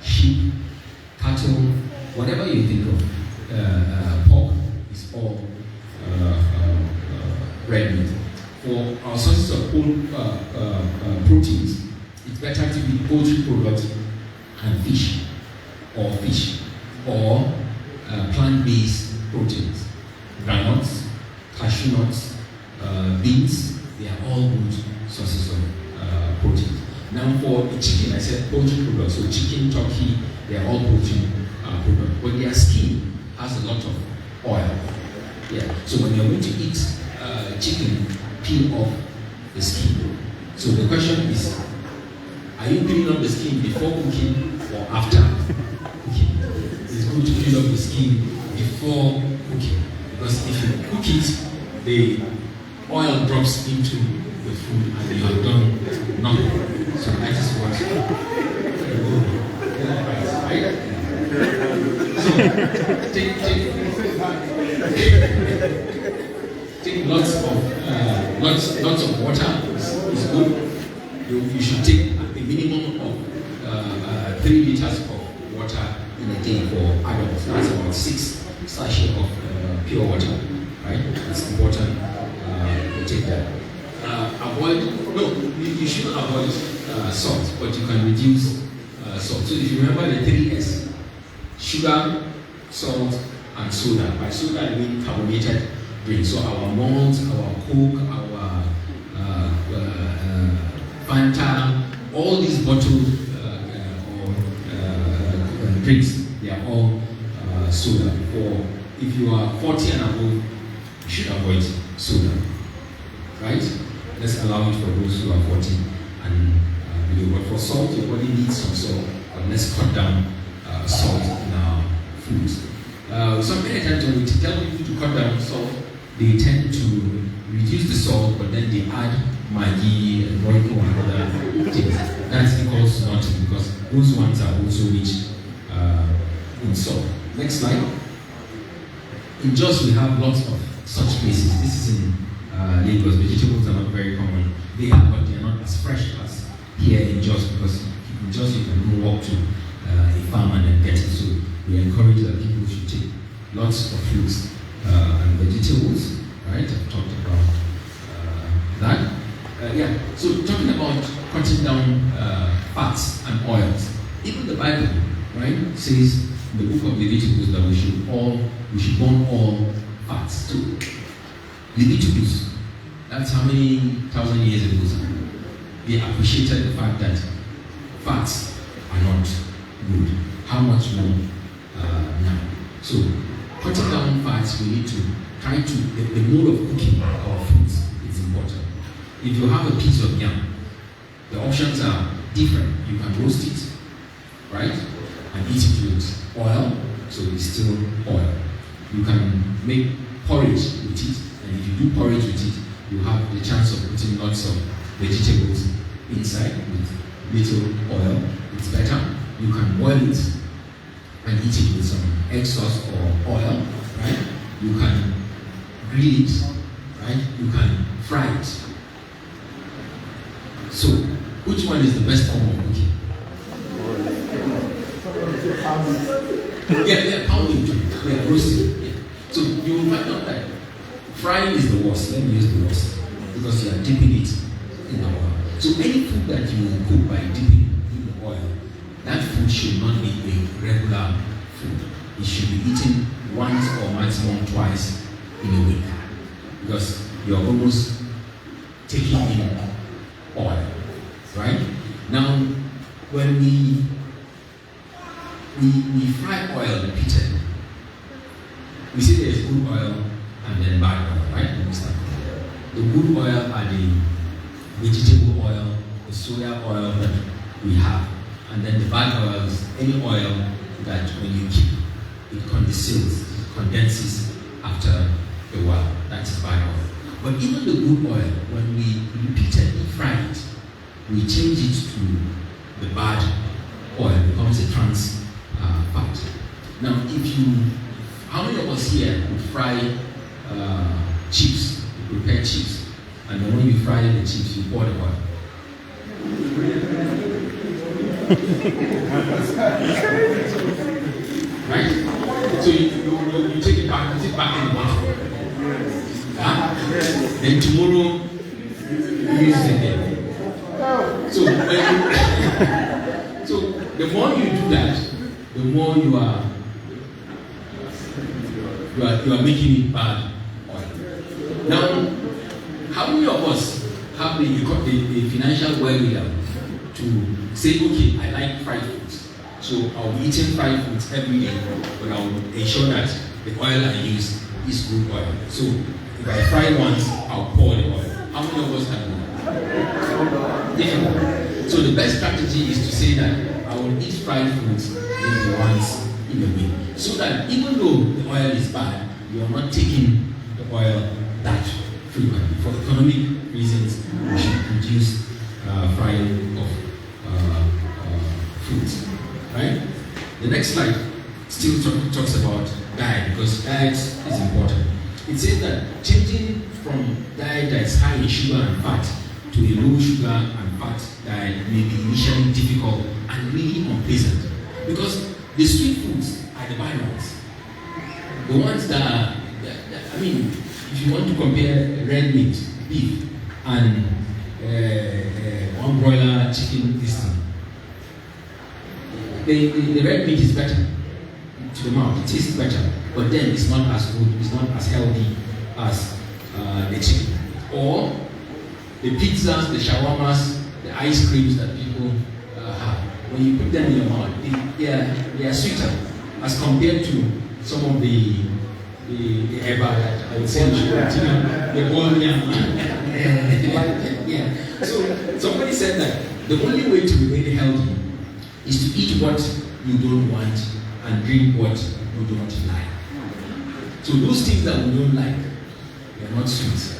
sheep, cattle, whatever you think of, pork is all red meat. For our sources of proteins, it's better to eat poultry products and fish, or plant-based proteins. Granules, cashew nuts, beans, they are all good sources of protein. Now for the chicken, I said poultry products, so chicken, turkey, they are all protein products. But their skin has a lot of oil. Yeah. So when you're going to eat chicken, peel off the skin. So the question is, are you peeling off the skin before cooking or after cooking? It's good to peel off the skin before cooking, because if you cook it, the oil drops into the food and you have done nothing. So that is what right? So take lots of water is good. You should take a minimum of 3 liters of water in a day for adults. That's about 6 sachets of pure water, right? It's important to take that. You shouldn't avoid salt, but you can reduce salt. So if you remember the 3 S, sugar, salt, and soda. By soda I mean carbonated drinks. So our malt, our Coke, our Fanta, all these bottled drinks, they are all soda. Or if you are 40 and above, you should avoid soda, right? Let's allow it for those who are 40 and below. But for salt, your body needs some salt, but let's cut down salt in our foods. Some many times when we tell people to cut down salt, they tend to reduce the salt, but then they add Maggi and Royco and other things. That's equals nothing, because those ones are also rich in salt. Next slide. In Jos, we have lots of such places. This is in Lagos. Vegetables are not very common. They are, but they are not as fresh as here in Jos, because in Jos you can go walk to a farm and then get it. So we encourage that people should take lots of fruits and vegetables, right? I've talked about that. So talking about cutting down fats and oils, even the Bible, right, says in the book of Leviticus that we should burn all fats. So Leviticus, that's how many thousand years ago? They appreciated the fact that fats are not good. How much more now? So cutting down fats, we need to try to, the mode of cooking our foods is important. If you have a piece of yam, the options are different. You can roast it, right, and eat it with oil, so it's still oil. You can make porridge with it, and if you do porridge with it, you have the chance of putting lots of vegetables inside with little oil. It's better. You can boil it and eat it with some egg sauce or oil, right? You can grill it, right? You can fry it. So, which one is the best form of cooking? Pounding too. Roasting. Yeah. So you will find out that frying is the worst. Let me use the worst, because you are dipping it in the oil. So any food that you will cook by dipping in the oil, that food should not be a regular food. It should be eaten once or maximum twice in a week, because you are almost taking in oil, right? Now, when we fry oil repeatedly, we see there is good oil and then bad oil, right? The good oil are the vegetable oil, the soya oil that we have, and then the bad oil is any oil that when you keep, it condenses after a while. That is bad oil. But even the good oil, when we repeatedly fry it, we change it to the bad oil, it becomes a trans fat. Now, how many of us here would fry chips, prepare chips, and then when you fry the chips, you pour the oil? Right? So you take it back in the bottle. Huh? Then tomorrow you use it again. So so the more you do that, the more you are making it bad oil. Now, how many of us have the financial wherewithal to say, okay, I like fried foods, so I'll be eating fried foods every day, but I'll ensure that the oil I use is good oil. So if I fry once, I'll pour the oil. How many of us have that? Yeah. So the best strategy is to say that I will eat fried foods maybe once in a week, so that even though the oil is bad, you are not taking the oil that frequently. For economic reasons, we should reduce frying of foods. Right? The next slide still talks about diet, because diet is important. It says that changing from diet that is high in sugar and fat to a low sugar and fat diet may be initially difficult and really unpleasant, because the sweet foods are the bad ones. The ones that I mean, if you want to compare red meat, beef, and one broiler chicken, this thing, the red meat is better to the mouth, it tastes better, but then it's not as good, it's not as healthy as the chicken. Or the pizzas, the shawarmas, the ice creams that people have. When you put them in your mouth, they are sweeter as compared to some of the eba that I would say, the golden yeah. So somebody said that the only way to remain healthy is to eat what you don't want and drink what you don't like. So those things that we don't like, they are not sweet.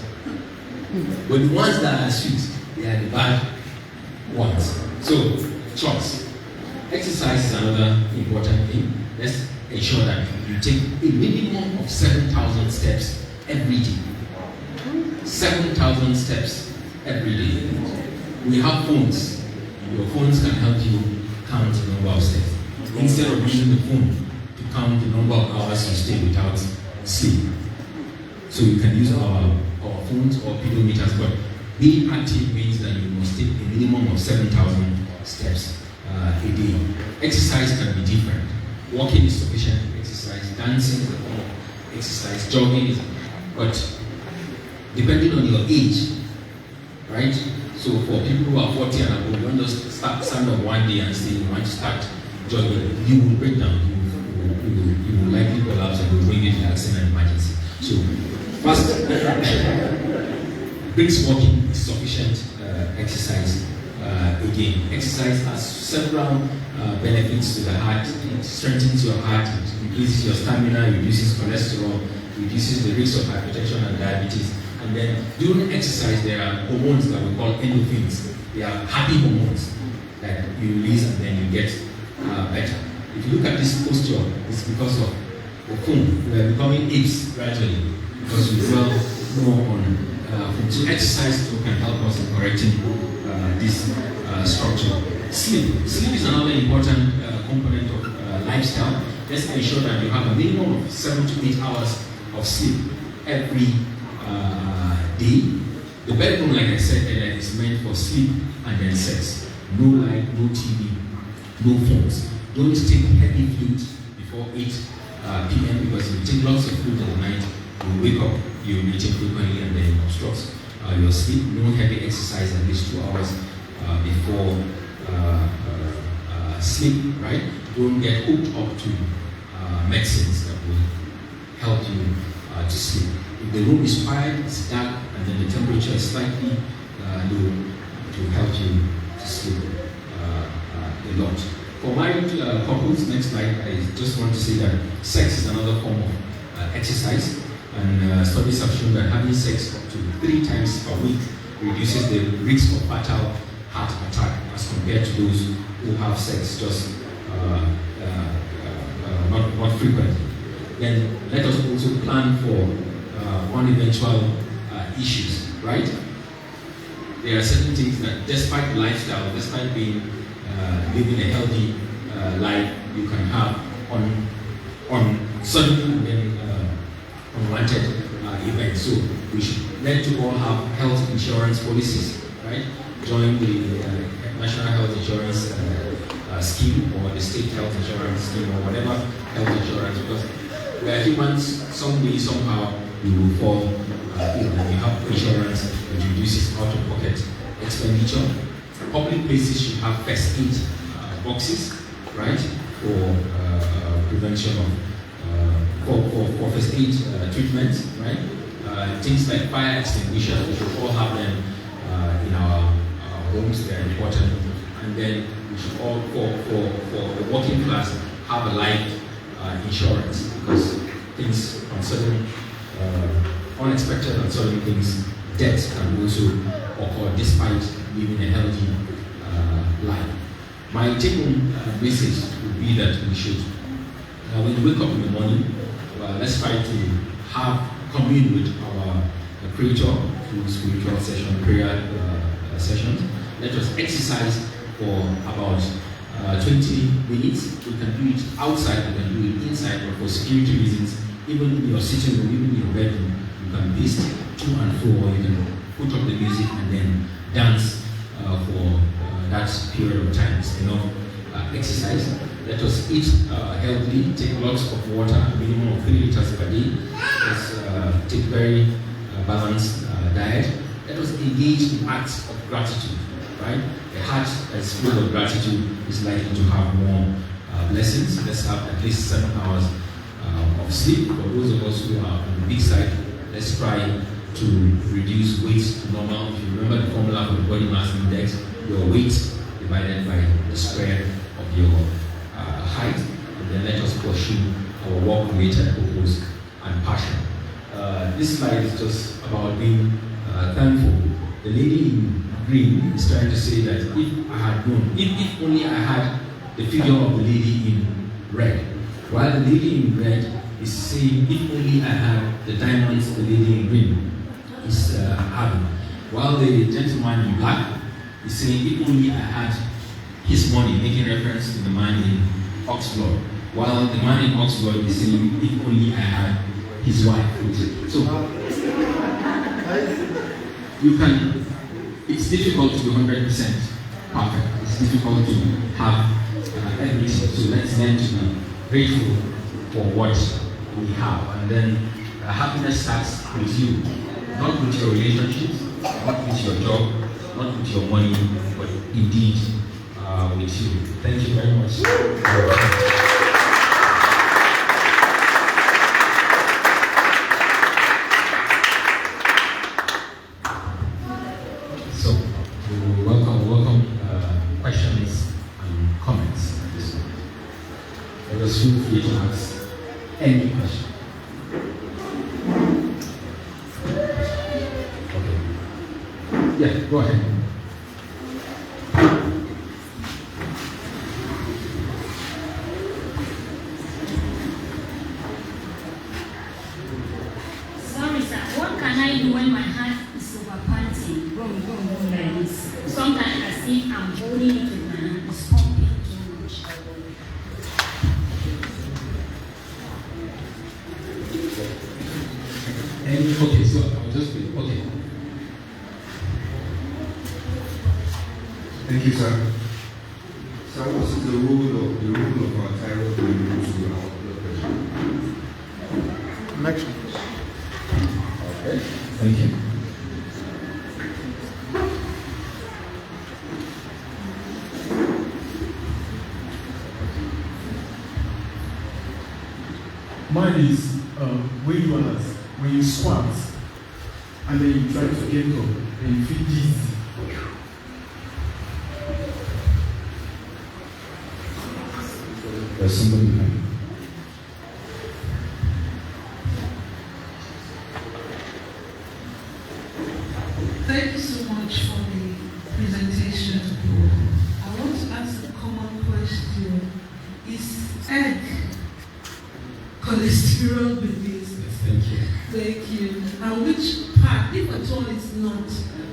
But the ones that are sweet, they are the bad ones. So, choice. Exercise is another important thing. Let's ensure that you take a minimum of 7,000 steps every day. 7,000 steps every day. We have phones. Your phones can help you count the number of steps. Instead of using the phone to count the number of hours you stay without sleep. So you can use our phones or pedometers, but being active means that you must take a minimum of 7,000 steps a day. Exercise can be different. Walking is sufficient exercise, dancing is a form of exercise, jogging is, but depending on your age, right? So for people who are 40 and above, you don't just stand up one day and say you want to start jogging. You will break down, you will likely collapse and will bring you to accident and emergency. So fast brisk walking is sufficient exercise. Again, exercise has several benefits to the heart. It strengthens your heart, it increases your stamina, reduces cholesterol, reduces the risk of hypertension and diabetes. And then during exercise, there are hormones that we call endorphins. They are happy hormones that you release and then you get better. If you look at this posture, it's because of the phone. We are becoming apes gradually because we dwell more on phone. So exercise can help us in correcting this structure. Sleep. Sleep is another important component of lifestyle. Let's ensure that you have a minimum of 7 to 8 hours of sleep every day. The bedroom, like I said earlier, is meant for sleep and then sex. No light, no TV, no phones. Don't take heavy fluid before 8 p.m. because if you take lots of fluid at night, you wake up, you're eating frequently and then it obstructs your sleep. No heavy exercise at least 2 hours before sleep, right? Don't get hooked up to medicines that will help you to sleep. If the room is quiet, it's dark, and then the temperature is slightly low, to help you to sleep a lot. For married couples, next slide, I just want to say that sex is another form of exercise, and studies have shown that having sex up to 3 times per week reduces the risk of fatal heart attack as compared to those who have sex just not frequently. Then let us also plan for uneventual issues, right? There are certain things that, despite lifestyle, despite being living a healthy life you can have on sudden and unwanted events. So we should let you all have health insurance policies, right? Join the National Health Insurance scheme or the state health insurance scheme or whatever health insurance, because we are humans. Someday, somehow, we will fall ill. When you have insurance, it reduces out-of-pocket expenditure. Public places should have first aid boxes, right, for prevention of for first aid treatment, right? Things like fire extinguishers, we should all have them in our homes. They are important. And then we should all, for the working class, have a life insurance, because things on certain unexpected and certain things, deaths can also occur despite living a healthy life. My take-home message would be that we should, when we wake up in the morning, let's try to have commune with our Creator through spiritual session, prayer sessions. Let us exercise for about 20 minutes. We can do it outside, we can do it inside, but for security reasons, even in your sitting room, even in your bedroom, you can pace to and fro, or you can put up the music and then dance for that period of time. It's enough exercise. Let us eat healthily, take lots of water, a minimum of 3 liters per day. Let's take very balanced diet. Let us engage in acts of gratitude, right? A heart that's full of gratitude is likely to have more blessings. Let's have at least 7 hours of sleep. For those of us who are on the big side, let's try to reduce weight to normal. If you remember the formula for the body mass index, your weight divided by the square of your height, and then let us pursue our work-related purpose and passion. This slide is just about being thankful. The lady in green is trying to say that if I had known, if only I had the figure of the lady in red, while the lady in red is saying if only I had the diamonds the lady in green is having, while the gentleman in black is saying if only I had his money, making reference to the man in Oxford, while the man in Oxford is saying if only I had his wife. So you can, it's difficult to be 100% perfect. It's difficult to have everything. So let's learn to be grateful for what we have. And then happiness starts with you, not with your relationships, not with your job, not with your money, but indeed with you. Thank you very much. Feel free to ask any question. Okay. Yeah, go ahead. Sorry, sir. What can I do when my heart is over panting? Boom, like this. Sometimes I see I'm holding it with my hand. It's pumping too much. Okay, so I'll just wait. Okay. Thank you, sir. So, what is the role of our thyroid when it comes to our blood pressure? Next. Okay. Thank you. Mine is when you squat and then you try to get up and you feel dizzy. There's somebody behind you. Thank you so much for the presentation. I want to ask a common question. Is egg cholesterol based? Thank you. Thank you. And which part, if at all it's not,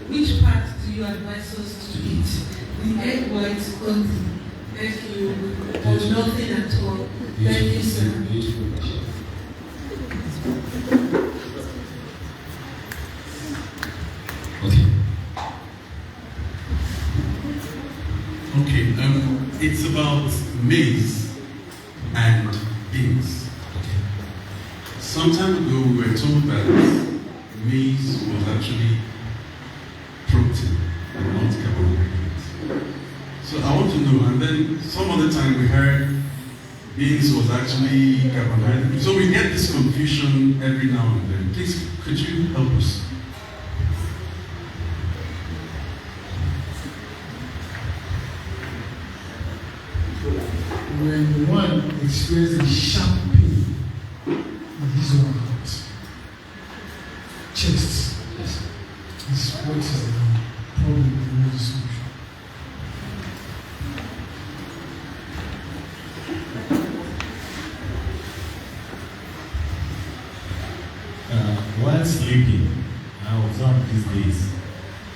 which part do you advise us to eat? The egg whites only? Thank you. Or nothing at all? Thank you, sir. Beautiful question. Okay. Okay, it's about maize and beans. Okay. Some time ago, we were told that maize was actually protein and not carbohydrates. So I want to know, and then some other time we heard beans was actually carbohydrate. So we get this confusion every now and then. Please, could you help us? When one experiences a sharp pain in his own heart, chest, is what is the problem with the solution. While sleeping, I observe these days,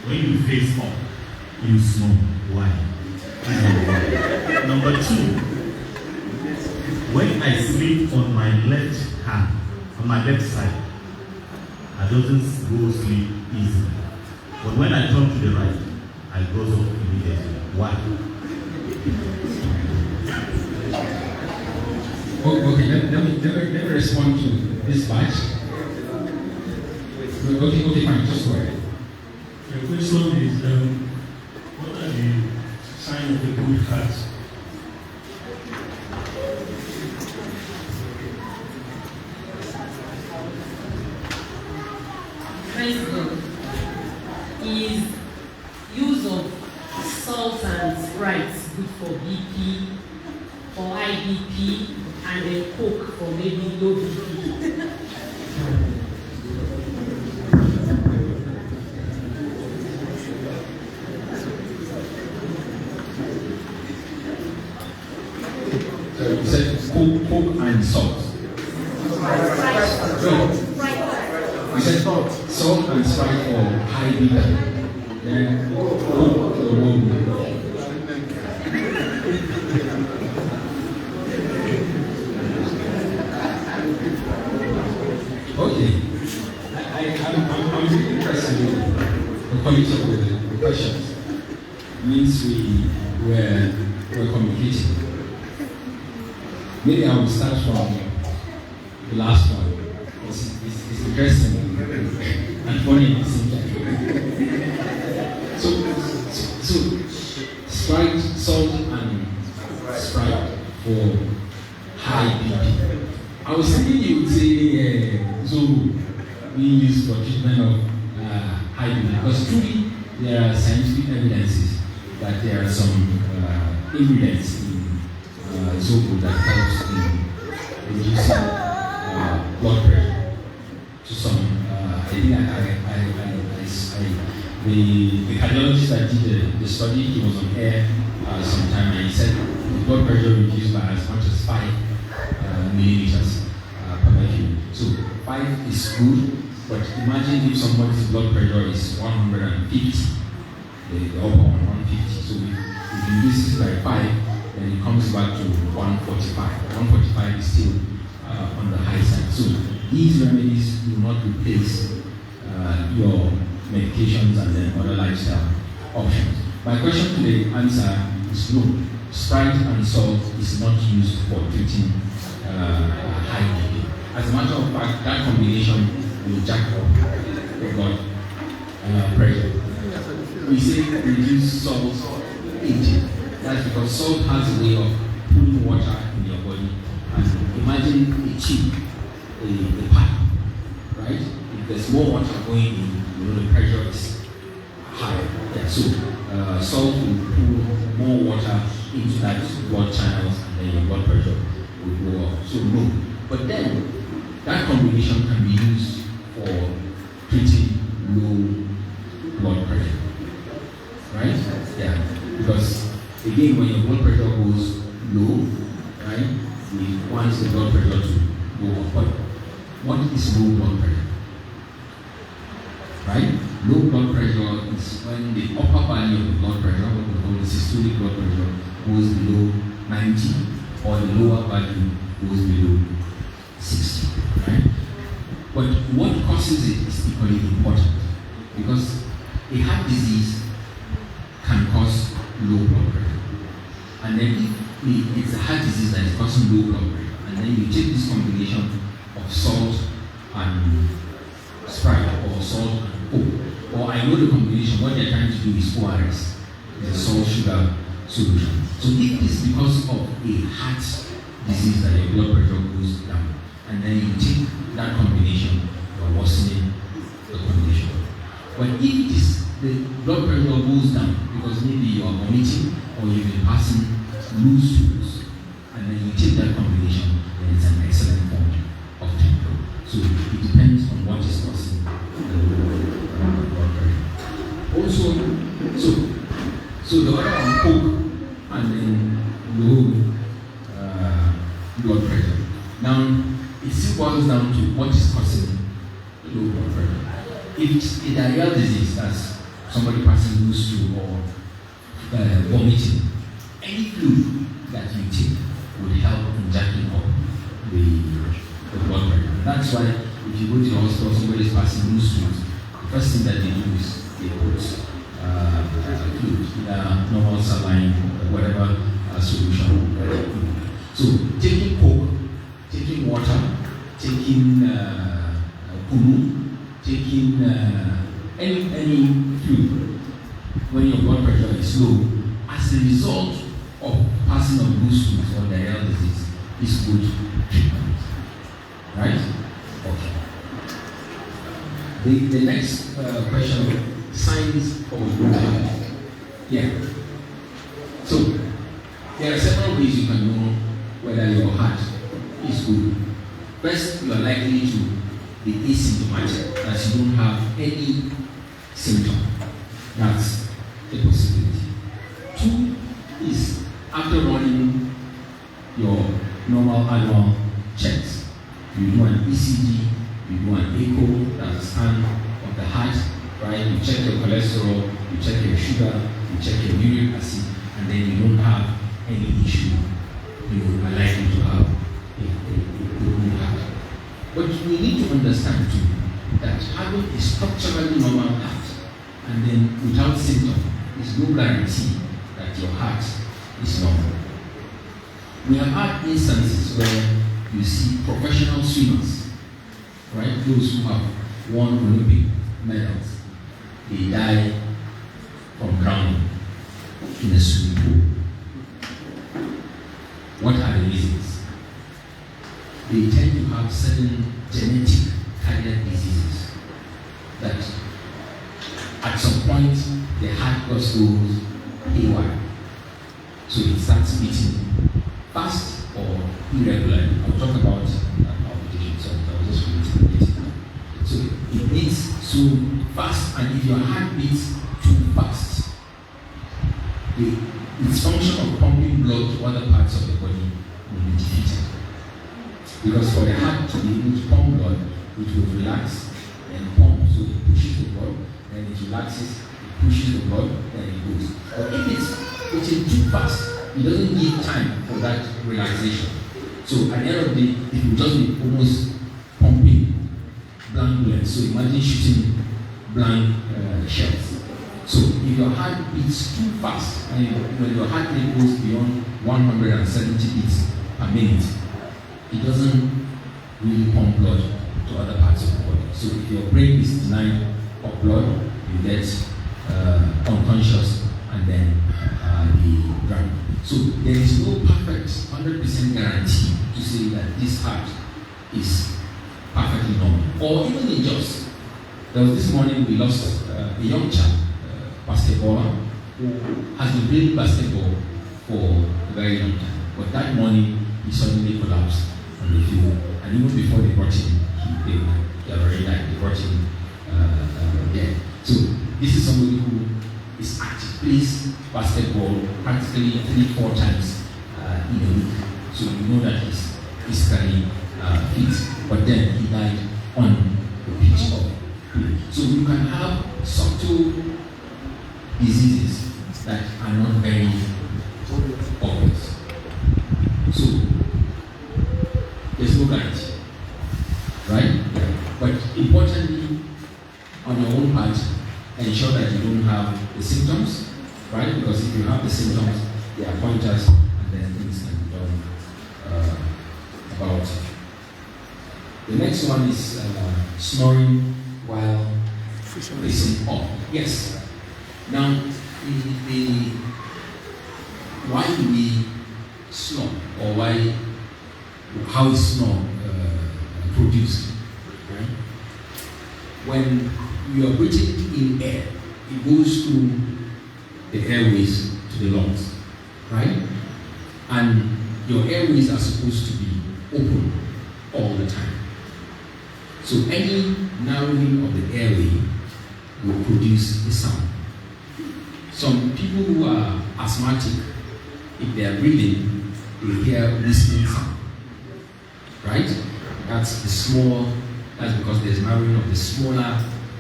when you face up, you snore. Why? Number two, when I sleep on my left hand, on my left side, I doesn't go sleep easily. But when I turn to the right, I go up immediately. Why? Okay, let me respond to this batch. Okay, fine, just go ahead. The question is, what are the signs of a good heart? Praise God. Is use of salt and Sprite good for BP, for high BP, and then Coke for maybe low BP? You said Coke and salt. No. You said salt and Sprite for high BP. Then Coke for low BP. Okay. I'm really interested in the quality of the questions. Means we're communicating. Maybe I will start from the last one. It's interesting and funny at the same time. So Sprite, salt and Sprite for high BP. I was thinking you would say Zobo being used for treatment of high BP, because truly there are scientific evidences that there are some ingredients in Zobo that helps in reducing blood pressure. To some, I think the cardiologist that did the study, he was on air sometime, and he said the blood pressure reduced by as much as 5 milliliters per mercury. So 5 is good, but imagine if somebody's blood pressure is 150, the upper one 150. So if you increase it by 5, then it comes back to 145. 145 is still on the high side. So these remedies do not replace your medications and then other lifestyle options. My question to the answer is no. Sprite and salt is not used for treating high BP. As a matter of fact, that combination will jack up the blood pressure. We say reduce salt intake. That's because salt has a way of pulling water in your body. And imagine a tube, a pipe, right? If there's more water going in, the pressure is higher. Yeah, so salt will pull more water into that blood channels, and then your blood pressure will go up. So no. But then that combination can be used for treating low blood pressure. Right? Yeah. Because again, when your blood pressure goes low, right, we want the blood pressure to go up. But what is low blood pressure? Right? Low blood pressure is when the upper value of the blood pressure, what we call the systolic blood pressure, goes below 90, or the lower value goes below 60. Right? But what causes it is equally important, because a heart disease can cause low blood pressure. And then if it's a heart disease that is causing low blood pressure, and then you take this combination of salt and Sprite, or salt and Coke, or I know the combination, what they're trying to do is ORS, the salt sugar solution. So if it's because of a heart disease that your blood pressure goes down, and then you take that combination, you're worsening the condition. But if it is the blood pressure goes down because maybe you are vomiting or you've been passing loose stools, and then you take that combination, then it's an excellent form of tempo. So it depends on what is causing the blood pressure. Also, so the other one, Coke, and then low blood pressure. Now, it still boils down to what is causing low blood pressure. If it's a diarrheal disease, that's somebody passing loose stool or vomiting, any fluid that you take would help in jacking up the blood pressure. That's why if you go to the hospital, somebody is passing loose stools, the first thing that they do is they put fluid, either normal saline or whatever solution. So taking Coke, taking water, taking kunu, taking any fluid when your blood pressure is low, as a result of passing of loose stools or diarrheal disease, is good treatment. Right? Okay. The next question, signs of good health. Yeah. So there are several ways you can know whether your heart is good. First, you are likely to be asymptomatic, that you don't have any symptom. That's a possibility. Two is after running your normal annual checks, you do an ECG, you do an echo, that's a scan of the heart, right? You check your cholesterol, you check your sugar, you check your uric acid, and then you don't have any issue. You are likely to have a good heart. But we need to understand too that having a structurally normal heart and then without symptom is no guarantee that your heart is normal. We have had instances where you see professional swimmers, right? Those who have won Olympic medals, they die from drowning in a swimming pool. What are the reasons? They tend to have certain genetic cardiac diseases that at some point the heart just goes haywire. So it starts beating fast or irregularly. I'll talk about palpitation, so I was just going to get it now. So it beats so fast, and if your heart beats too fast, its function of pumping blood to other parts of the body will be defeated. Because for the heart to be able to pump blood, it will relax and pump, so it pushes the blood, then it relaxes, it pushes the blood, then it goes. But if it's too fast, it doesn't give time for that relaxation. So at the end of the day, it will just be almost pumping blank bullets. So imagine shooting blank shells. So if your heart beats too fast, and when your heart rate goes beyond 170 beats per minute, it doesn't really pump blood to other parts of the body. So if your brain is denying of blood, you get unconscious and then you drown. So there is no perfect 100% guarantee to say that this heart is perfectly normal. Or even in Jos, there was this morning we lost a young child, basketballer, who has been playing basketball for a very long time. But that morning he suddenly collapsed on the field, and even before they brought him, he already died. They brought him dead. So this is somebody who is active, plays basketball practically 3-4 times in a week. So you know that he's physically feet, but then he died on the pitch of play. So you can have subtle diseases that are not very obvious. So there's no guarantee, right? But importantly, on your own part, ensure that you don't have the symptoms, right? Because if you have the symptoms, they are pointers, and then things can be done about it. The next one is snoring while facing up. Yes. Now, why do we snore, or how is snore produced? Right? When you are breathing in air, it goes through the airways to the lungs, right? And your airways are supposed to be open all the time. So any narrowing of the airway will produce a sound. Some people who are asthmatic, if they are breathing, they hear whistling sound, right? That's because there's narrowing of the smaller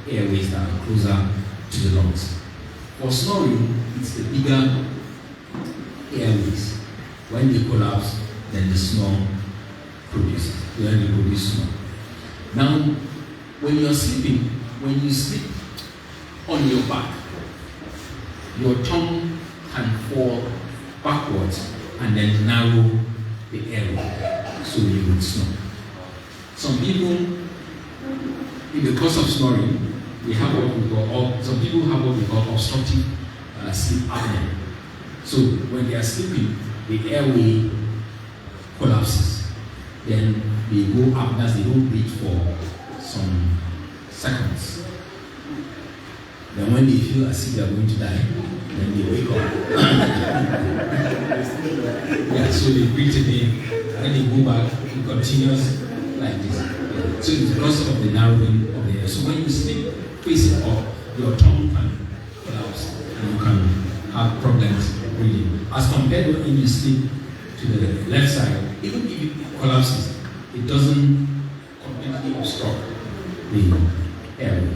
airways that are closer to the lungs. For snoring, it's the bigger airways. When they collapse, then the snore produces. When they produce snore. Now, when you're sleeping, when you sleep on your back, your tongue can fall backwards and then narrow the airway, so you would snore. Some people, in the course of snoring, some people have what we call obstructive sleep apnea. So when they are sleeping, the airway collapses. Then they go up as they don't breathe for some seconds. Then when they feel as if they are going to die, then they wake up. Yeah, so they breathe again, when they go back, it continues like this. Yeah. So it's because of the narrowing of the air. So when you sleep facing up, your tongue can collapse and you can have problems breathing. As compared to when you sleep to the left side, even if it collapses, it doesn't completely obstruct the airway.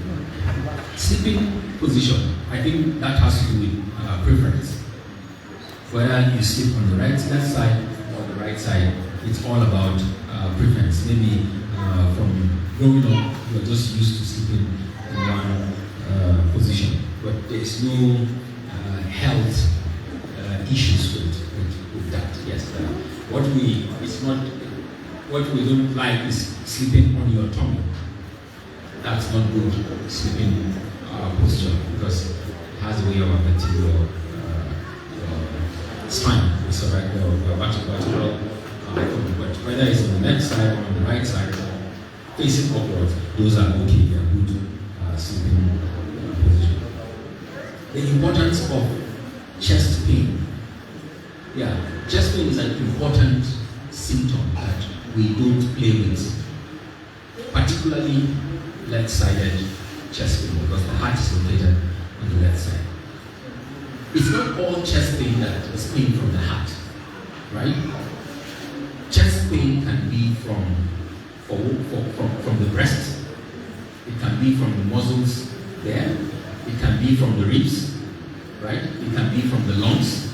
Sleeping position, I think that has to do with preference. Whether you sleep on the left side or the right side, it's all about preference. Maybe from growing up, you're just used to sleeping in one position, but there's no health issues with that. Yes, what we don't like is sleeping on your tummy. That's not good sleeping posture, because it has a way of affecting your spine, so right, your vertebral but whether it's on the left side or on the right side or facing upwards, those are okay. They are good sleeping position. The importance of chest pain. Yeah, chest pain is an important symptom that we don't play with, particularly left-sided chest pain, because the heart is located on the left side. It's not all chest pain that is pain from the heart, right? Chest pain can be from the breast. It can be from the muscles there. It can be from the ribs, right? It can be from the lungs.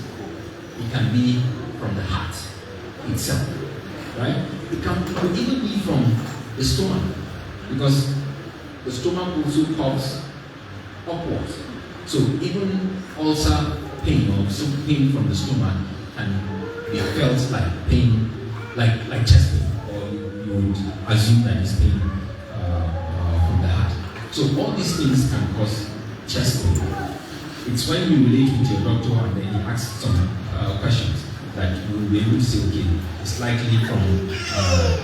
It can be from the heart itself, right? It can even be from the stomach, because the stomach also curves upwards. So even ulcer pain or some pain from the stomach can be felt like pain, like chest pain, or you would assume that it's pain from the heart. So all these things can cause chest pain. It's when you relate with your doctor and then you ask some questions that you will be able to say, okay, it's likely from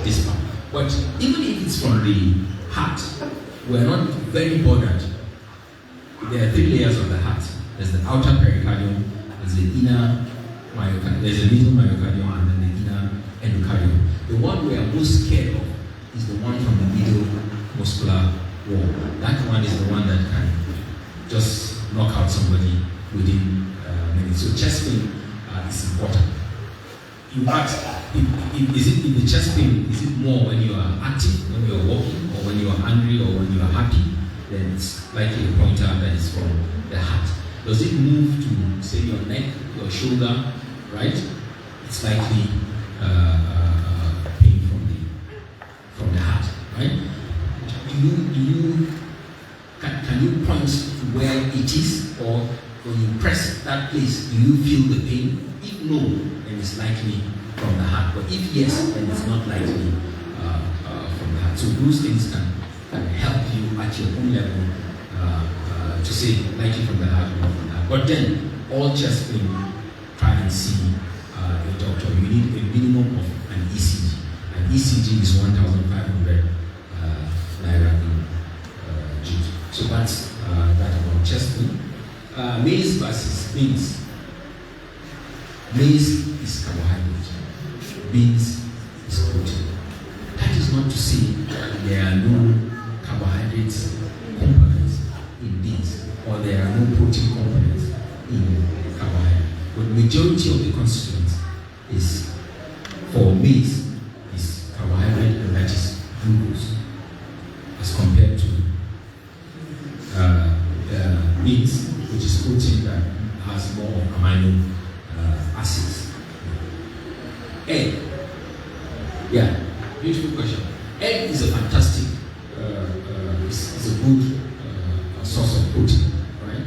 this part. But even if it's from the heart, we're not very bothered. There are three layers of the heart. There's the outer pericardium, there's the inner myocardium, there's the middle myocardium, and then the inner endocardium. The one we are most scared of is the one from the middle muscular wall. That one is the one that can just knock out somebody within minutes. So chest pain is important. In fact, Is it in the chest pain? Is it more when you are active, when you are walking, or when you are angry, or when you are happy? Then it's likely a pointer that is from the heart. Does it move to, say, your neck, your shoulder, right? It's likely pain from the heart, right? Can you point to where it is, or when you press that place, do you feel the pain? If no, then it's likely from the heart. But if yes, then it's not likely from the heart. So those things can help you at your own level to say likely from the heart or not from the heart. But then, all chest pain, try and see a doctor. You need a minimum of an ECG. An ECG is 1,500 naira in G. So that's that about chest pain. Maize versus beans. Maize is carbohydrate. Beans is protein. That is not to say that there are no carbohydrates components in beans, or there are no protein components in carbohydrate. But majority of the constituents is for maize is carbohydrate, and that is glucose, as compared to beans, which is protein that has more amino acids. Egg. Yeah, beautiful question. Egg is a fantastic, is a good source of protein, right?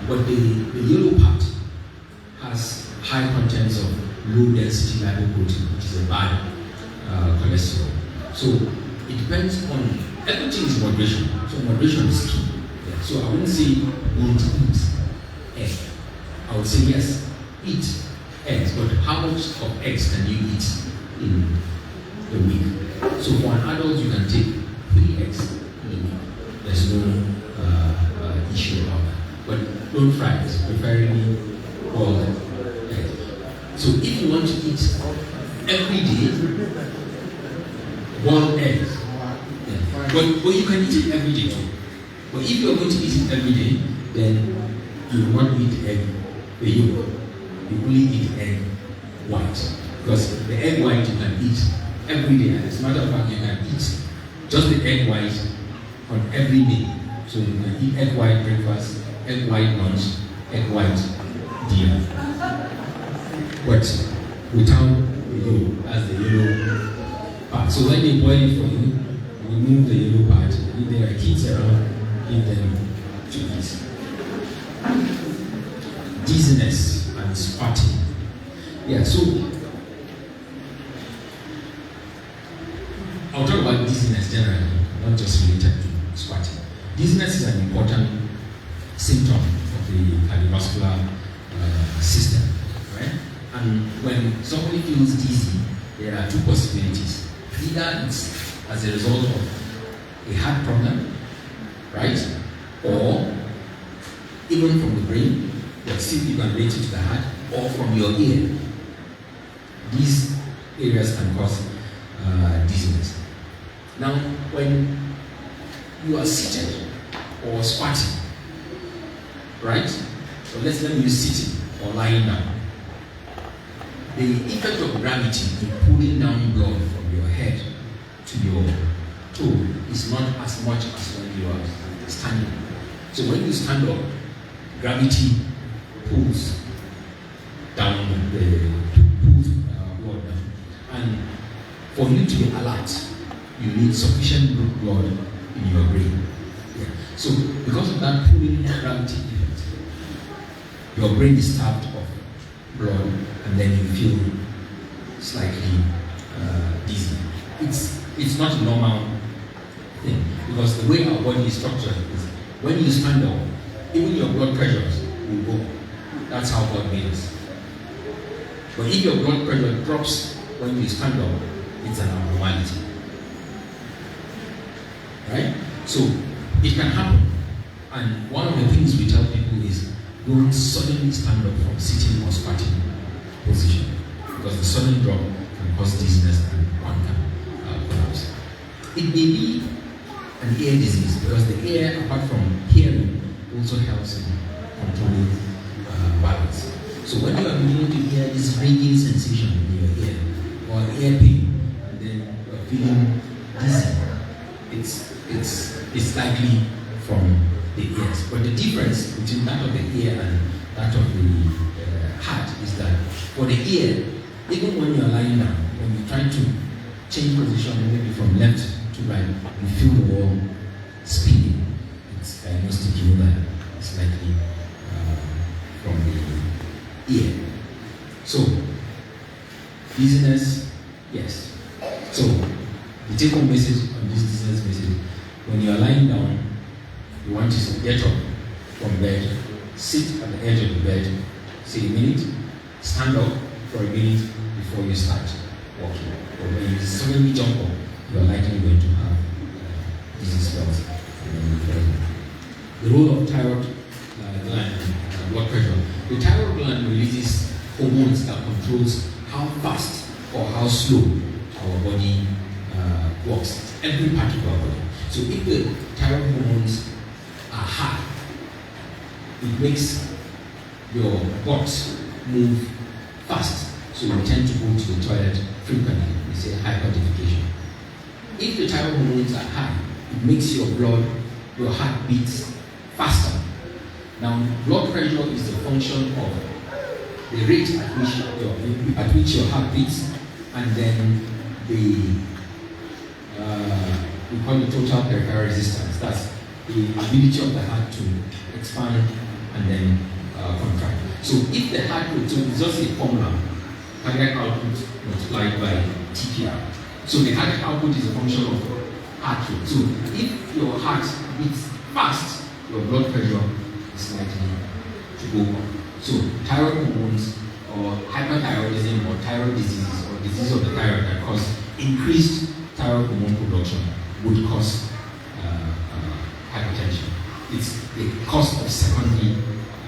But the yellow part has high contents of low density lipoprotein, which is a bad cholesterol. So it depends on, everything is moderation. So moderation is key. Yeah. So I wouldn't say don't eat egg. I would say yes, eat eggs, but how much of eggs can you eat in a week? So for an adult, you can take 3 eggs in a week. There's no issue about that. But don't fry it, preferably boiled eggs. So if you want to eat every day, boiled eggs. Yeah. But you can eat it every day too. But if you're going to eat it every day, then you will not eat egg, the yolk. You only eat egg white. Because the egg white you can eat every day. And as a matter of fact, you can eat just the egg white on every meal. So you can eat egg white breakfast, egg white lunch, egg white dinner. But without the yolk, as the yellow part. So when they boil it for you, remove the yellow part. If there are kids around, give them to eat. Dizziness and squatting. Yeah, so I'll talk about dizziness generally, not just related to squatting. Dizziness is an important symptom of the cardiovascular system, right? And when somebody feels dizzy, there are 2 possibilities. Either it's as a result of a heart problem, right? Or even from the brain, but still you can relate it to the heart, or from your ear. These areas can cause dizziness. Now, when you are seated or squatting, right? So let me use sitting or lying down. The effect of gravity in pulling down blood from your head to your toe is not as much as when you are standing. So when you stand up, gravity pulls down pulls blood down. And for you to be alert, you need sufficient blood in your brain. Yeah. So because of that pulling gravity effect, your brain is starved of blood, and then you feel slightly dizzy. It's not a normal thing, because the way our body is structured is when you stand up, even your blood pressures will go. That's how God made us. But if your blood pressure drops when you stand up, it's an abnormality. Right? So it can happen. And one of the things we tell people is don't suddenly stand up from sitting or squatting position, because the sudden drop can cause dizziness and one can collapse. It may be an ear disease, because the ear, apart from hearing, also helps in controlling balance. So when you are beginning to hear this ringing sensation in your ear, or ear pain, and then you're feeling dizzy, it's likely from the ears. But the difference between that of the ear and that of the heart is that for the ear, even when you're lying down, when you're trying to change position, maybe from left to right, you feel the wall spinning. It's diagnostic, you know that it's likely from the ear. So, dizziness, yes. So, the take-home message on this dizziness message: when you are lying down, you want to get up from bed, sit at the edge of the bed, say a minute, stand up for a minute before you start walking. But when you suddenly jump up, you are likely going to have dizzy spells. The role of thyroid gland and blood pressure. The thyroid gland releases hormones that controls how fast or how slow our body works. Every part of our body. So if the thyroid hormones are high, it makes your gut move fast. So you tend to go to the toilet frequently. We say hyperdefecation. If the thyroid hormones are high, it makes your heart beats faster. Now, blood pressure is the function of the rate at which your heart beats, and then we call it total peripheral resistance. That's the ability of the heart to expand and then contract. So if the heart rate, so it's just a formula, cardiac output multiplied by TPR. So the cardiac output is a function of heart rate. So if your heart beats fast, your blood pressure is likely to go up. So thyroid hormones or hyperthyroidism or thyroid diseases or disease of the thyroid that cause increased thyroid hormone production would cause hypertension. It's the cause of secondary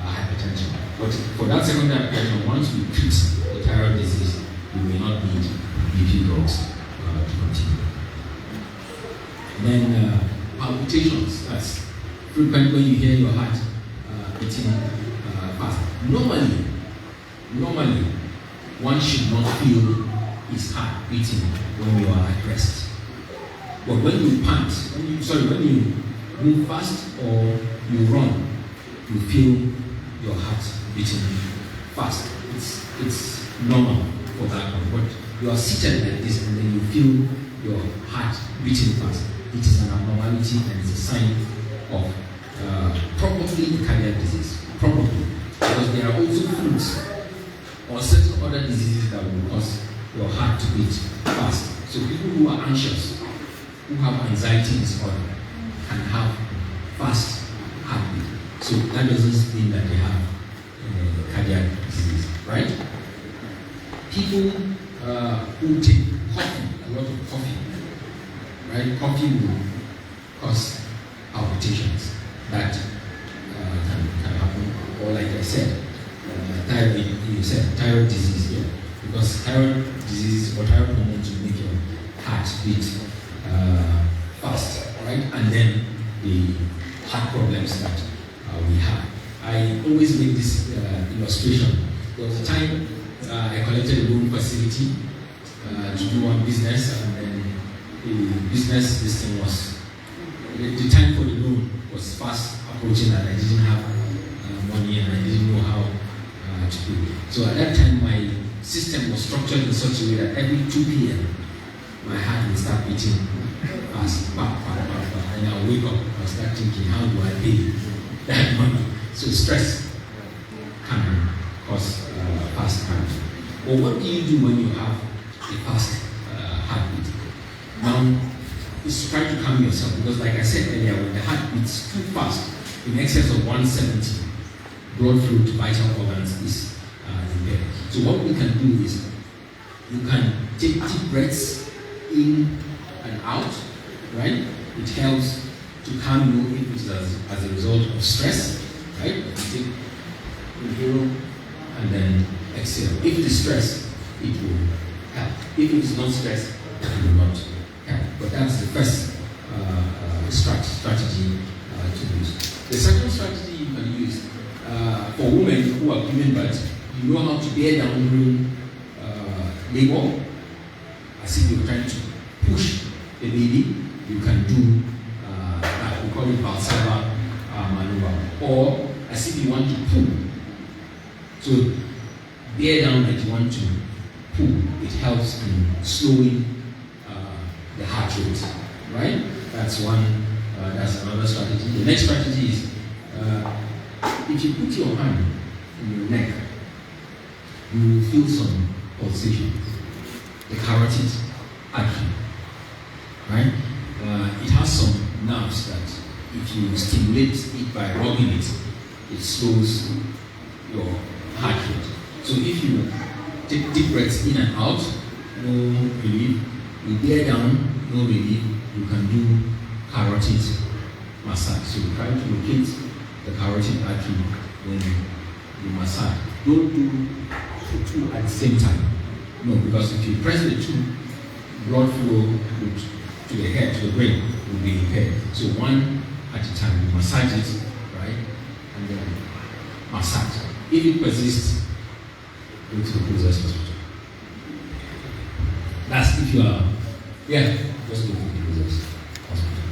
hypertension. But for that secondary hypertension, once we treat the thyroid disease, we may not need BP drugs to continue. And then palpitations, that's frequent when you hear your heart beating fast. Normally, one should not feel his heart beating when you are at rest. But when you pant, when you move fast or you run, you feel your heart beating fast. It's normal for that one. But you are seated like this and then you feel your heart beating fast. It is an abnormality and it's a sign of probably cardiac disease. Probably. Because there are also foods or certain other diseases that will cause your heart to beat fast. So people who are anxious, who have anxiety disorder, can have fast heartbeat. So that doesn't mean that they have cardiac disease, right? People who take coffee, a lot of coffee, right? Coffee will cause palpitations. That can happen. Or like I said, thyroid disease here. Because thyroid disease or thyroid hormones will make your heart beat fast, right? And then the heart problems that we have. I always make this illustration. There was a time I collected a loan facility to do one business, and then the business listing was, the time for the loan was fast approaching, and I didn't have money and I didn't know how to do it. So at that time, my system was structured in such a way that every 2 p.m. my heart would start beating fast, and I'll wake up and start thinking, how do I pay that money? So stress can cause fast heartbeat. Well, what do you do when you have a fast heartbeat? Now, is to try to calm yourself, because like I said earlier, when the heart beats too fast, in excess of 170, blood flow to vital organs is impaired. So what we can do is, you can take deep breaths in and out, right? It helps to calm you if it is as a result of stress, right? You take inhale and then exhale. If it is stress, it will help. If it is not stress, it will not help. But that's the first strategy to use. The second strategy you can use for women who are giving birth, you know how to bear down during labor, as if you're trying to push the baby, you can do that. We call it Valsalva maneuver. Or as if you want to pull. So bear down that you want to pull. It helps in slowing the heart rate, right? That's one. That's another strategy. The next strategy is if you put your hand in your neck, you will feel some pulsation. The carotid artery, right? It has some nerves that if you stimulate it by rubbing it, it slows your heart rate. So if you take deep breaths in and out, no relief. You bear down, no relief. You can do carotid massage. So you try to locate the carotid artery when you massage. Don't do two at the same time. No, because if you press the two, blood flow to the head, to the brain, will be impaired. So one at a time, you massage it, right? And then massage. If it persists, go to the closest hospital. That's if you are, just go to the closest hospital.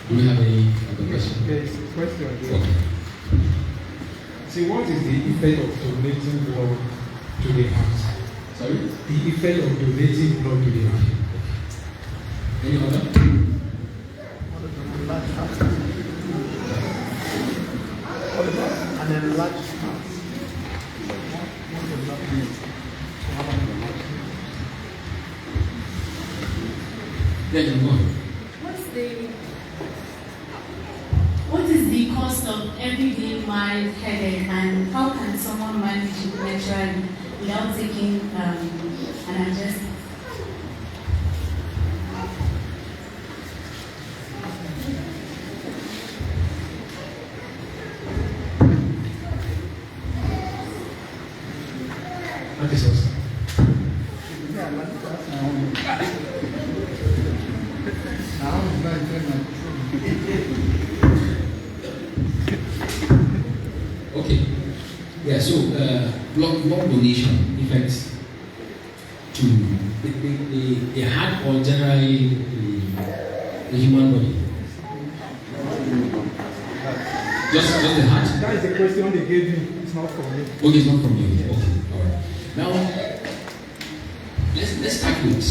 Do we have any other questions? Yes, question. Okay. See, what is the effect of donating blood to the heart? Sorry? The effect of donating blood to the heart. Any other? An enlarged heart. What is the cost of everyday mild headache, and how can someone manage it naturally without taking an analgesic? Okay. Yeah, so blood donation affects to the heart or generally the human body. Just the heart? That is the question they gave you. It's not from me. Okay, it's not from you. Okay, all right. Now, let's start with this.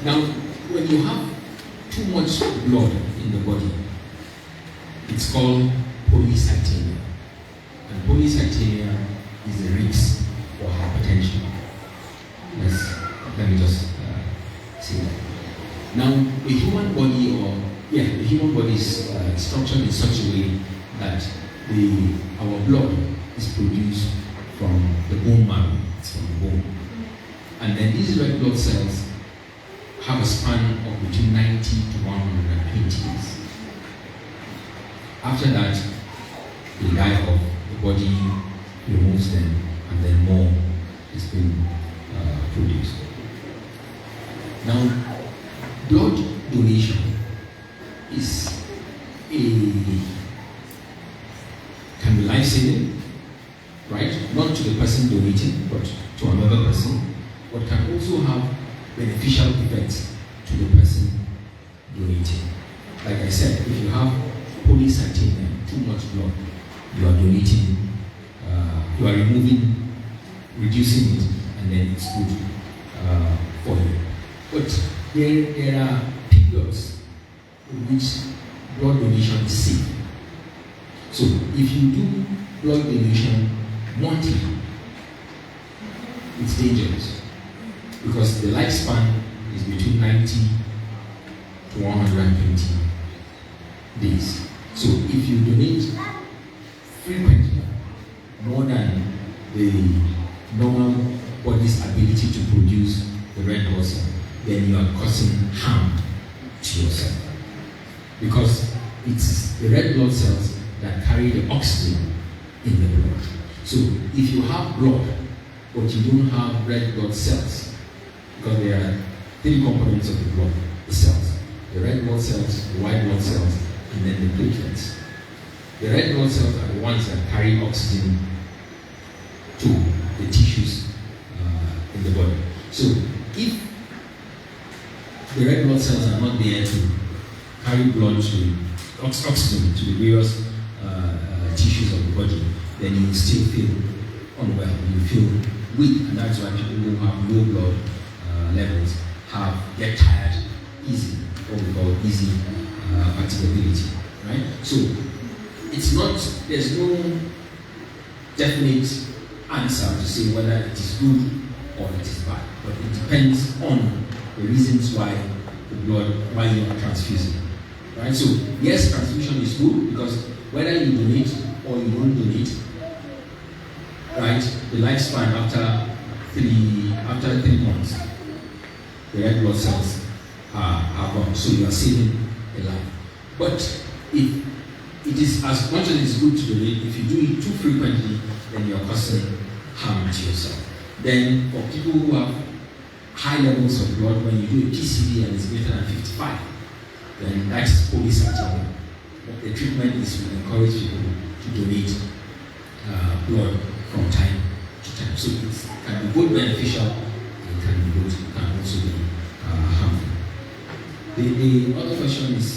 Now, when you have too much blood in the body, it's called polycythemia. And polycythemia is a risk for hypertension. Let me just say that. Now, the human body is structured in such a way that our blood is produced from the bone marrow. It's from the bone. And then these red blood cells have a span of between 90 to 120 years. After that, they die off, the body removes them, and then more is being produced. Now, blood donation can be life-saving, right? Not to the person donating, but to another person, but can also have beneficial effects to the person donating. Like I said, if you have polycythemia, too much blood, you are donating, you are reducing it, and then it's good for you. But there are periods in which blood donation is safe. So if you do blood donation monthly, it's dangerous because the lifespan is between 90 to 120 days. So if you donate frequently, more than the normal body's ability to produce the red blood cell, then you are causing harm to yourself. Because it's the red blood cells that carry the oxygen in the blood. So if you have blood, but you don't have red blood cells, because there are three components of the blood, the cells. The red blood cells, the white blood cells, and then the platelets. The red blood cells are the ones that carry oxygen to the tissues in the body. So if the red blood cells are not there to carry blood to oxygen to the various tissues of the body, then you will still feel unwell, you feel weak, and that's why people who have low blood levels get tired easily, what we call easy fatigability, right? So there's no definite answer to say whether it is good or it is bad, but it depends on the reasons why you are transfusing, right? So yes, transfusion is good because whether you donate or you don't donate, right, the lifespan after 3 months, the red blood cells are gone, so you are saving a life. But if it is, as much as it's good to donate, if you do it too frequently, then you are causing harm to yourself. Then for people who have high levels of blood, when you do a PCV and it's greater than 55, then that's polycythemia. But the treatment is to encourage people to donate blood from time to time. So it can be both beneficial, it can be both, it can also be harmful. The other question is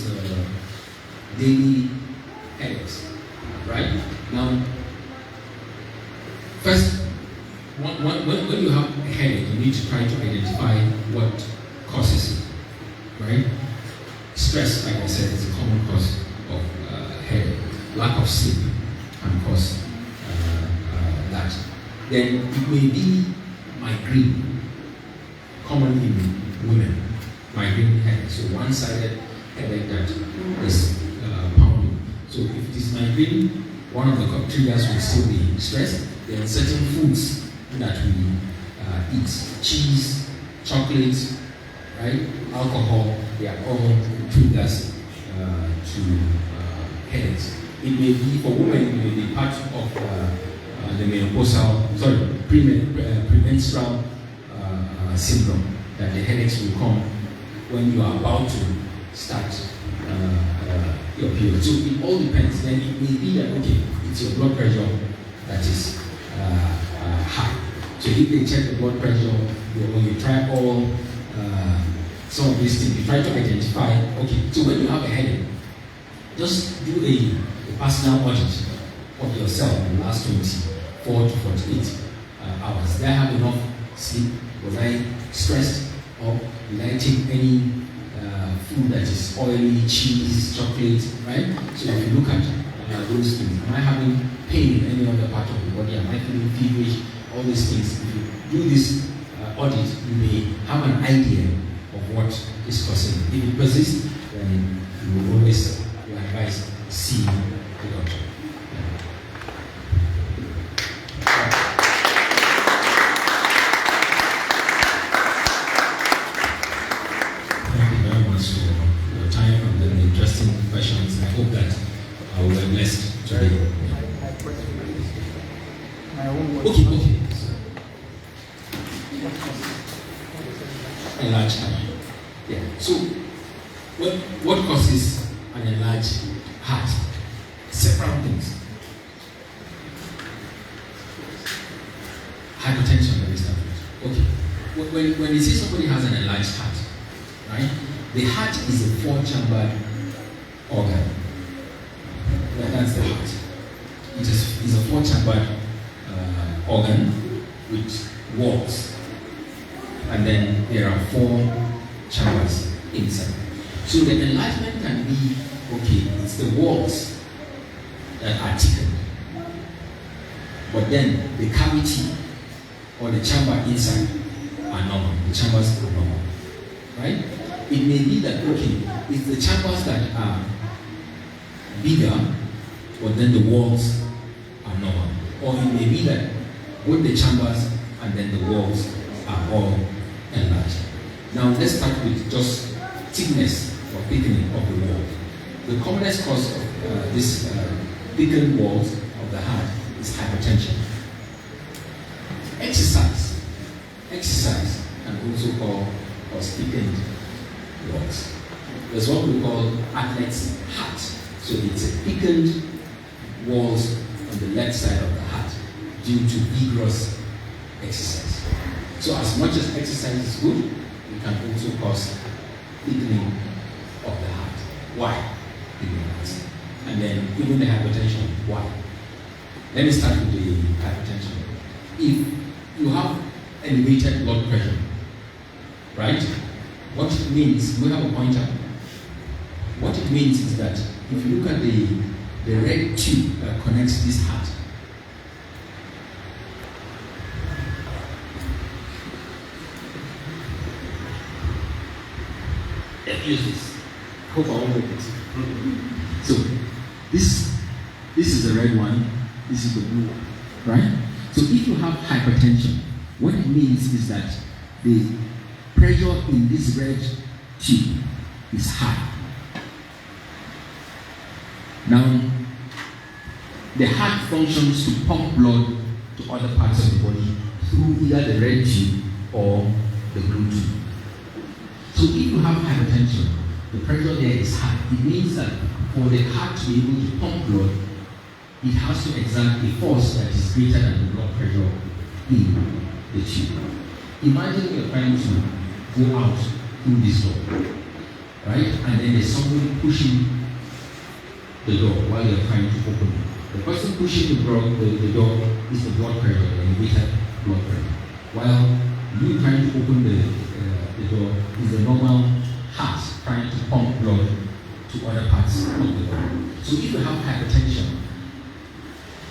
daily headaches, right? Now, first, when you have a headache, you need to try to identify what causes it, right? Stress, like I said, is a common cause of headache. Lack of sleep can cause that. Then it may be migraine, common in women, migraine headache. So one-sided headache that is pounding. So if it is migraine, one of the triggers will still be stress. There are certain foods that we eat, cheese, chocolate, right, alcohol, they are all triggers to headaches. It may be, for women, it may be part of the premenstrual syndrome, that the headaches will come when you are about to start your period. So it all depends. Then it may be that, okay, it's your blood pressure that is high. So if they check the blood pressure, when you try all some of these things, you try to identify, okay, so when you have a headache, just do a personal audit of yourself in the last 24 to 48 hours. Did I have enough sleep? Was I stressed? Or did I take any food that is oily, cheese, chocolate, right? So if you look at those things, am I having pain in any other part of the body? Am I feeling feverish? All these things. If you do this audit, you may have an idea of what is causing it. If it persists, then you will always advise see the doctor. Thank you very much for your time and the interesting questions. I hope that we were blessed today. Okay. Enlarged heart. Yeah. So, what causes an enlarged heart? Several things. Hypertension, let me start with. Okay. When you say somebody has an enlarged heart, right? The heart is a 4-chambered organ. That's the heart. It is a 4-chambered organ with walls. And then there are 4 chambers inside. So the enlargement can be, okay, it's the walls that are thickened. But then the cavity or the chamber inside are normal. The chambers are normal. Right? It may be that, okay, it's the chambers that are bigger, but then the walls are normal. Or it may be that both the chambers and then the walls are all enlarged. Now let's start with just thickness or thickening of the wall. The commonest cause of this thickened walls of the heart is hypertension. Exercise can also cause thickened walls. There's what we call athlete's heart. So it's a thickened walls on the left side of the heart due to vigorous exercise. So as much as exercise is good, it can also cause thickening of the heart. Why? And then even the hypertension. Why? Let me start with the hypertension. If you have elevated blood pressure, right? What it means, we have a pointer. What it means is that if you look at the red tube that connects this heart, let's use this. Hope I won't make it. So this is the red one, this is the blue one, right? So if you have hypertension, what it means is that the pressure in this red tube is high. Now, the heart functions to pump blood to other parts of the body through either the red tube or the blue tube. So if you have hypertension, the pressure there is high. It means that for the heart to be able to pump blood, it has to exert a force that is greater than the blood pressure in the tube. Imagine you're trying to go out through this door, right? And then there's somebody pushing the door while you're trying to open it. The person pushing the door is the blood pressure, the elevated blood pressure. While you trying to open the door is the normal heart trying to pump blood to other parts of the body. So if you have hypertension,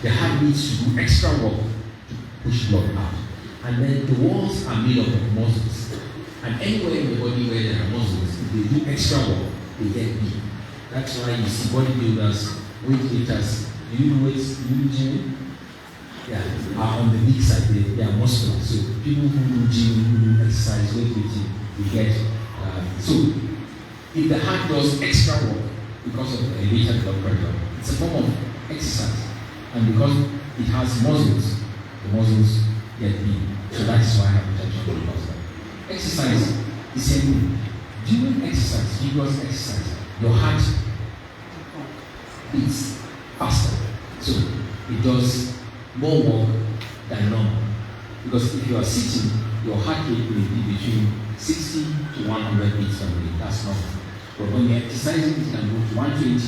the heart needs to do extra work to push blood out. And then the walls are made up of muscles. And anywhere in the body where there are muscles, if they do extra work, they get weak. That's why you see bodybuilders, weightlifters, you do weights, you do gym, are on the weak side, they are muscular. So people who do gym, who do exercise, weightlifting, they get, so if the heart does extra work because of the elevated blood pressure, it's a form of exercise. And because it has muscles, the muscles get weak. So that's why hypertension is possible. Exercise is same. During exercise, vigorous exercise, your heart beats faster. So it does more work than normal. Because if you are sitting, your heart rate will be between 60 to 100 beats per minute. That's normal. But when you're exercising, it can go to 120, it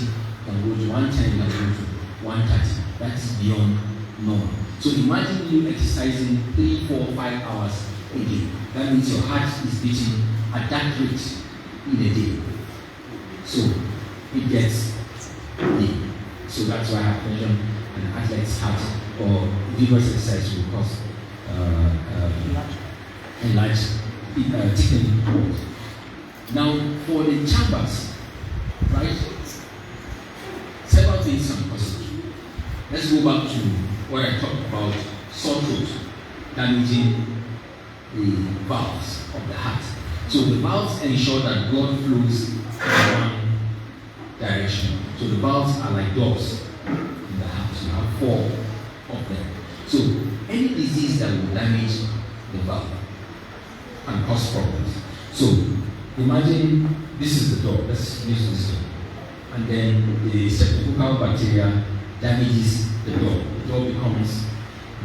can go to 110, it can go to 130. That's beyond normal. So imagine you exercising 3, 4, 5 hours a day. That means your heart is beating at that rate in a day. So it gets big. So that's why hypertension and athlete's heart or vigorous exercise will cause enlarged thickening. Now for the chambers, right? Several things can cause it. Let's go back to what I talked about, sore throat damaging the valves of the heart. So the valves ensure that blood flows in one direction. So the valves are like doors in the heart. You have 4 of them. So any disease that will damage the valve can cause problems. So imagine this is the door. Let's use this door. And then the streptococcal bacteria damages the door. The door becomes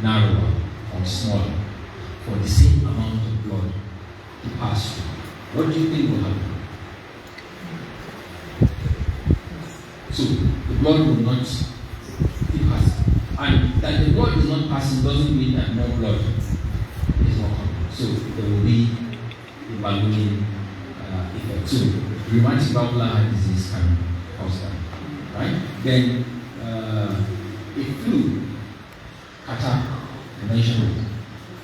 narrower or smaller for the same amount of blood to pass through. What do you think will happen? So the blood will not be passing. And that the blood is not passing doesn't mean that more blood is not coming. So there will be a ballooning effect. So rheumatic valvular heart disease can cause that. Right? Then a flu, catarrh, I mentioned it,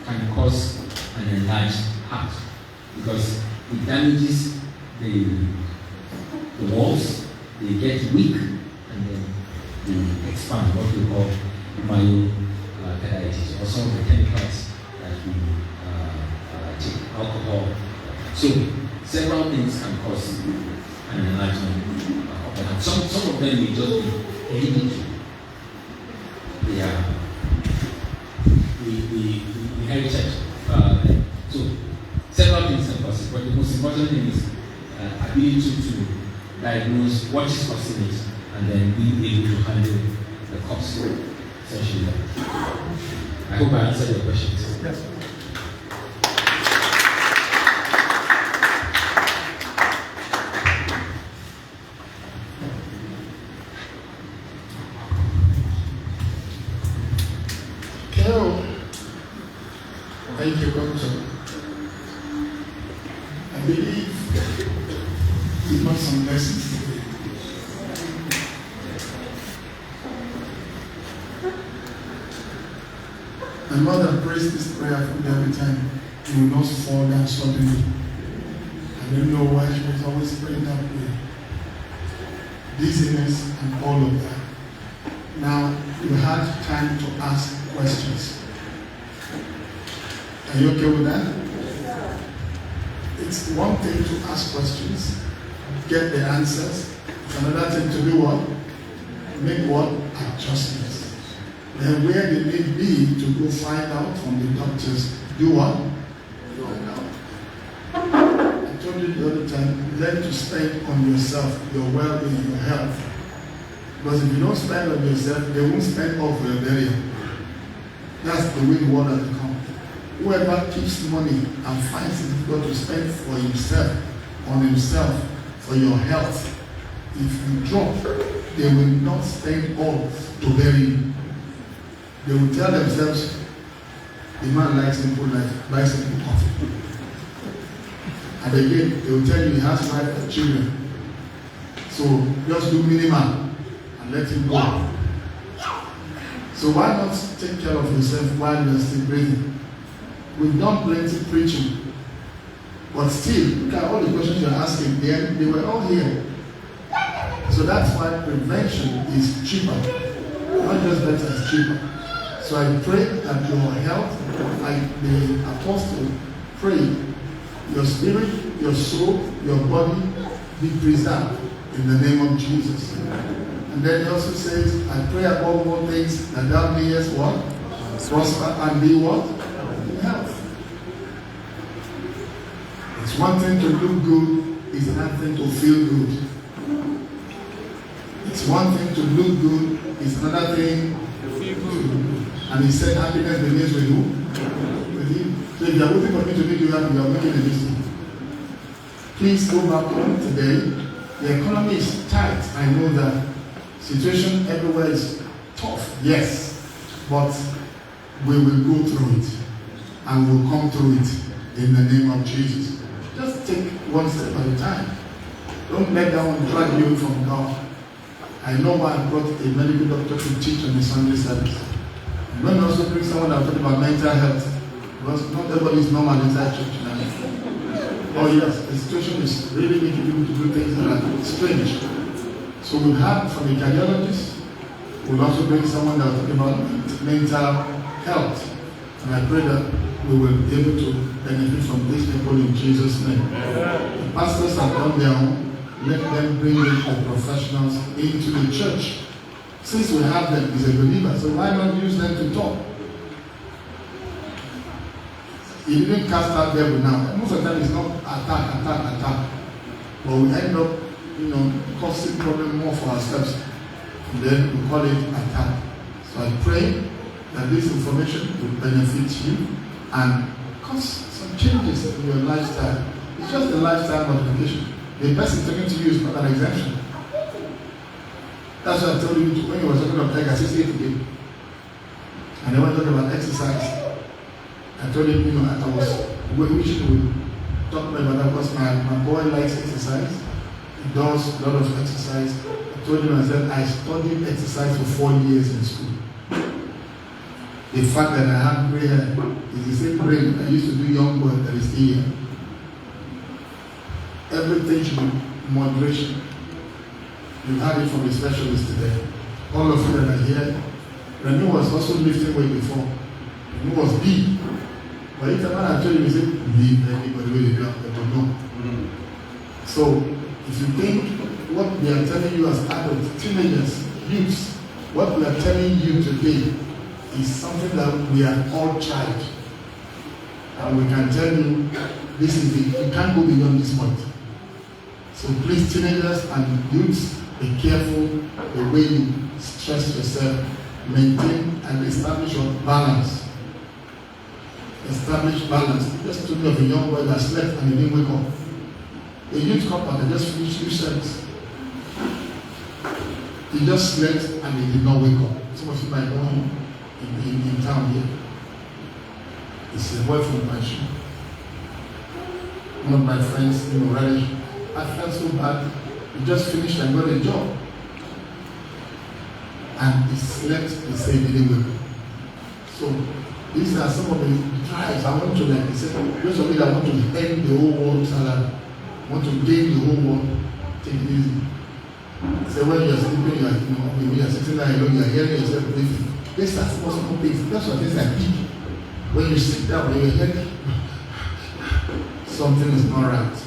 can cause an enlarged heart because it damages the walls, they get weak, and then they expand, what we call myocarditis, or some of the chemicals that we take, alcohol. So several things can cause an enlargement of the heart. Some of them may just be hereditary. We inherited. So several things can cause it, but the most important thing is ability to diagnose what is causing it and then being able to handle the cause. Essentially, I hope I answered your questions. Yes. Give us some lessons today. My mother prays this prayer for me every time. You will not fall down suddenly. I don't know why she was always praying that prayer. Dizziness and all of that. Now, you had time to ask questions. Are you okay with that? It's one thing to ask questions, get the answers. It's another thing to do what? Make what? Adjustments. Then where they may be to go find out from the doctors, do what? Find out. I told you the other time, learn to spend on yourself, your well-being, your health. Because if you don't spend on yourself, they won't spend off your burial. That's the way the world has become. Whoever keeps money and finds it difficult to spend for himself, on himself, for your health, if you drop, they will not spend all to bury you. They will tell themselves, the man likes simple life, buy simple coffee. And again, they will tell you he has wife and children. So just do minimal and let him go. So why not take care of yourself while you are still breathing? We've done plenty preaching, but still, look at all the questions you're asking. They were all here. So that's why prevention is cheaper. Not just better, it's cheaper. So I pray that your health, like the apostle prayed, your spirit, your soul, your body be preserved in the name of Jesus. And then he also says, I pray above all things that thou mayest what? Prosper and be what? In health. It's one thing to look good, it's another thing to feel good. It's one thing to look good, it's another thing to feel good. And he said happiness begins with who? With him. So if you are waiting for me to make you happy, you are making a mistake. Please go back home today. The economy is tight. I know that situation everywhere is tough, yes. But we will go through it. And we'll come through it in the name of Jesus. Just take one step at a time. Don't let that one drag you from God. I know why I brought a medical doctor to teach on the Sunday service. I'm going to also bring someone that will talk about mental health. Because not everybody is normal inside church now. Oh yes, the situation is really making people to do things that are strange. So we'll have from a cardiologist, we'll also bring someone that will talk about mental health. And I pray that we will be able to benefit from these people in Jesus' name. The pastors have done their own. Let them bring in the professionals into the church. Since we have them as a believer, so why not use them to talk? He didn't cast out devil now. Most of the time it's not attack. But we end up, causing problem more for ourselves. And then we call it attack. So I pray that this information will benefit you and cause some changes in your lifestyle. It's just a lifestyle modification. The person talking to you is not an exemption. That's what I told you when you were talking about egg, I said it again. And then when I talk about exercise, I told him, I was wishing we talk about that because my boy likes exercise. He does a lot of exercise. I told him, I said, I studied exercise for 4 years in school. The fact that I have gray hair is the same brain I used to do young boy that is still here. Everything should be moderation. You had it from a specialist today. All of you that are here, Remy was also lifting weight before. Remy was big. But each time I tell you, he said, leave anybody where you don't know. So, if you think what we are telling you as adults, teenagers, youths, what we are telling you today is something that we are all tried. And we can tell you, this is it. You can't go beyond this point. So please, teenagers and youths, be careful the way you stress yourself. Maintain and establish your balance. Establish balance. Just told me of a young boy that slept and he didn't wake up. A youth couple that just finished 2 services. He just slept and he did not wake up. Some of you might know him in town here. It's a boy from Passion. One of my friends, Radish, I felt so bad. He just finished and got a job. And he slept the same anyway. So these are some of the tribes I want to, like he said, those of you that want to end the whole world salary, want to gain the whole world, take it easy. So when you're sleeping, you're, when you're sitting there alone, you're hearing yourself breathing. These are small things. That's what things are big. When you sit down, when you're hearing, something is not right.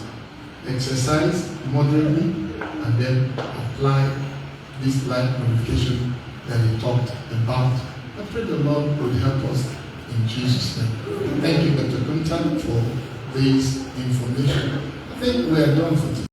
Exercise moderately and then apply this life modification that he talked about. I pray the Lord will help us in Jesus' name. Thank you, Dr. Kuntan, for this information. I think we are done for today.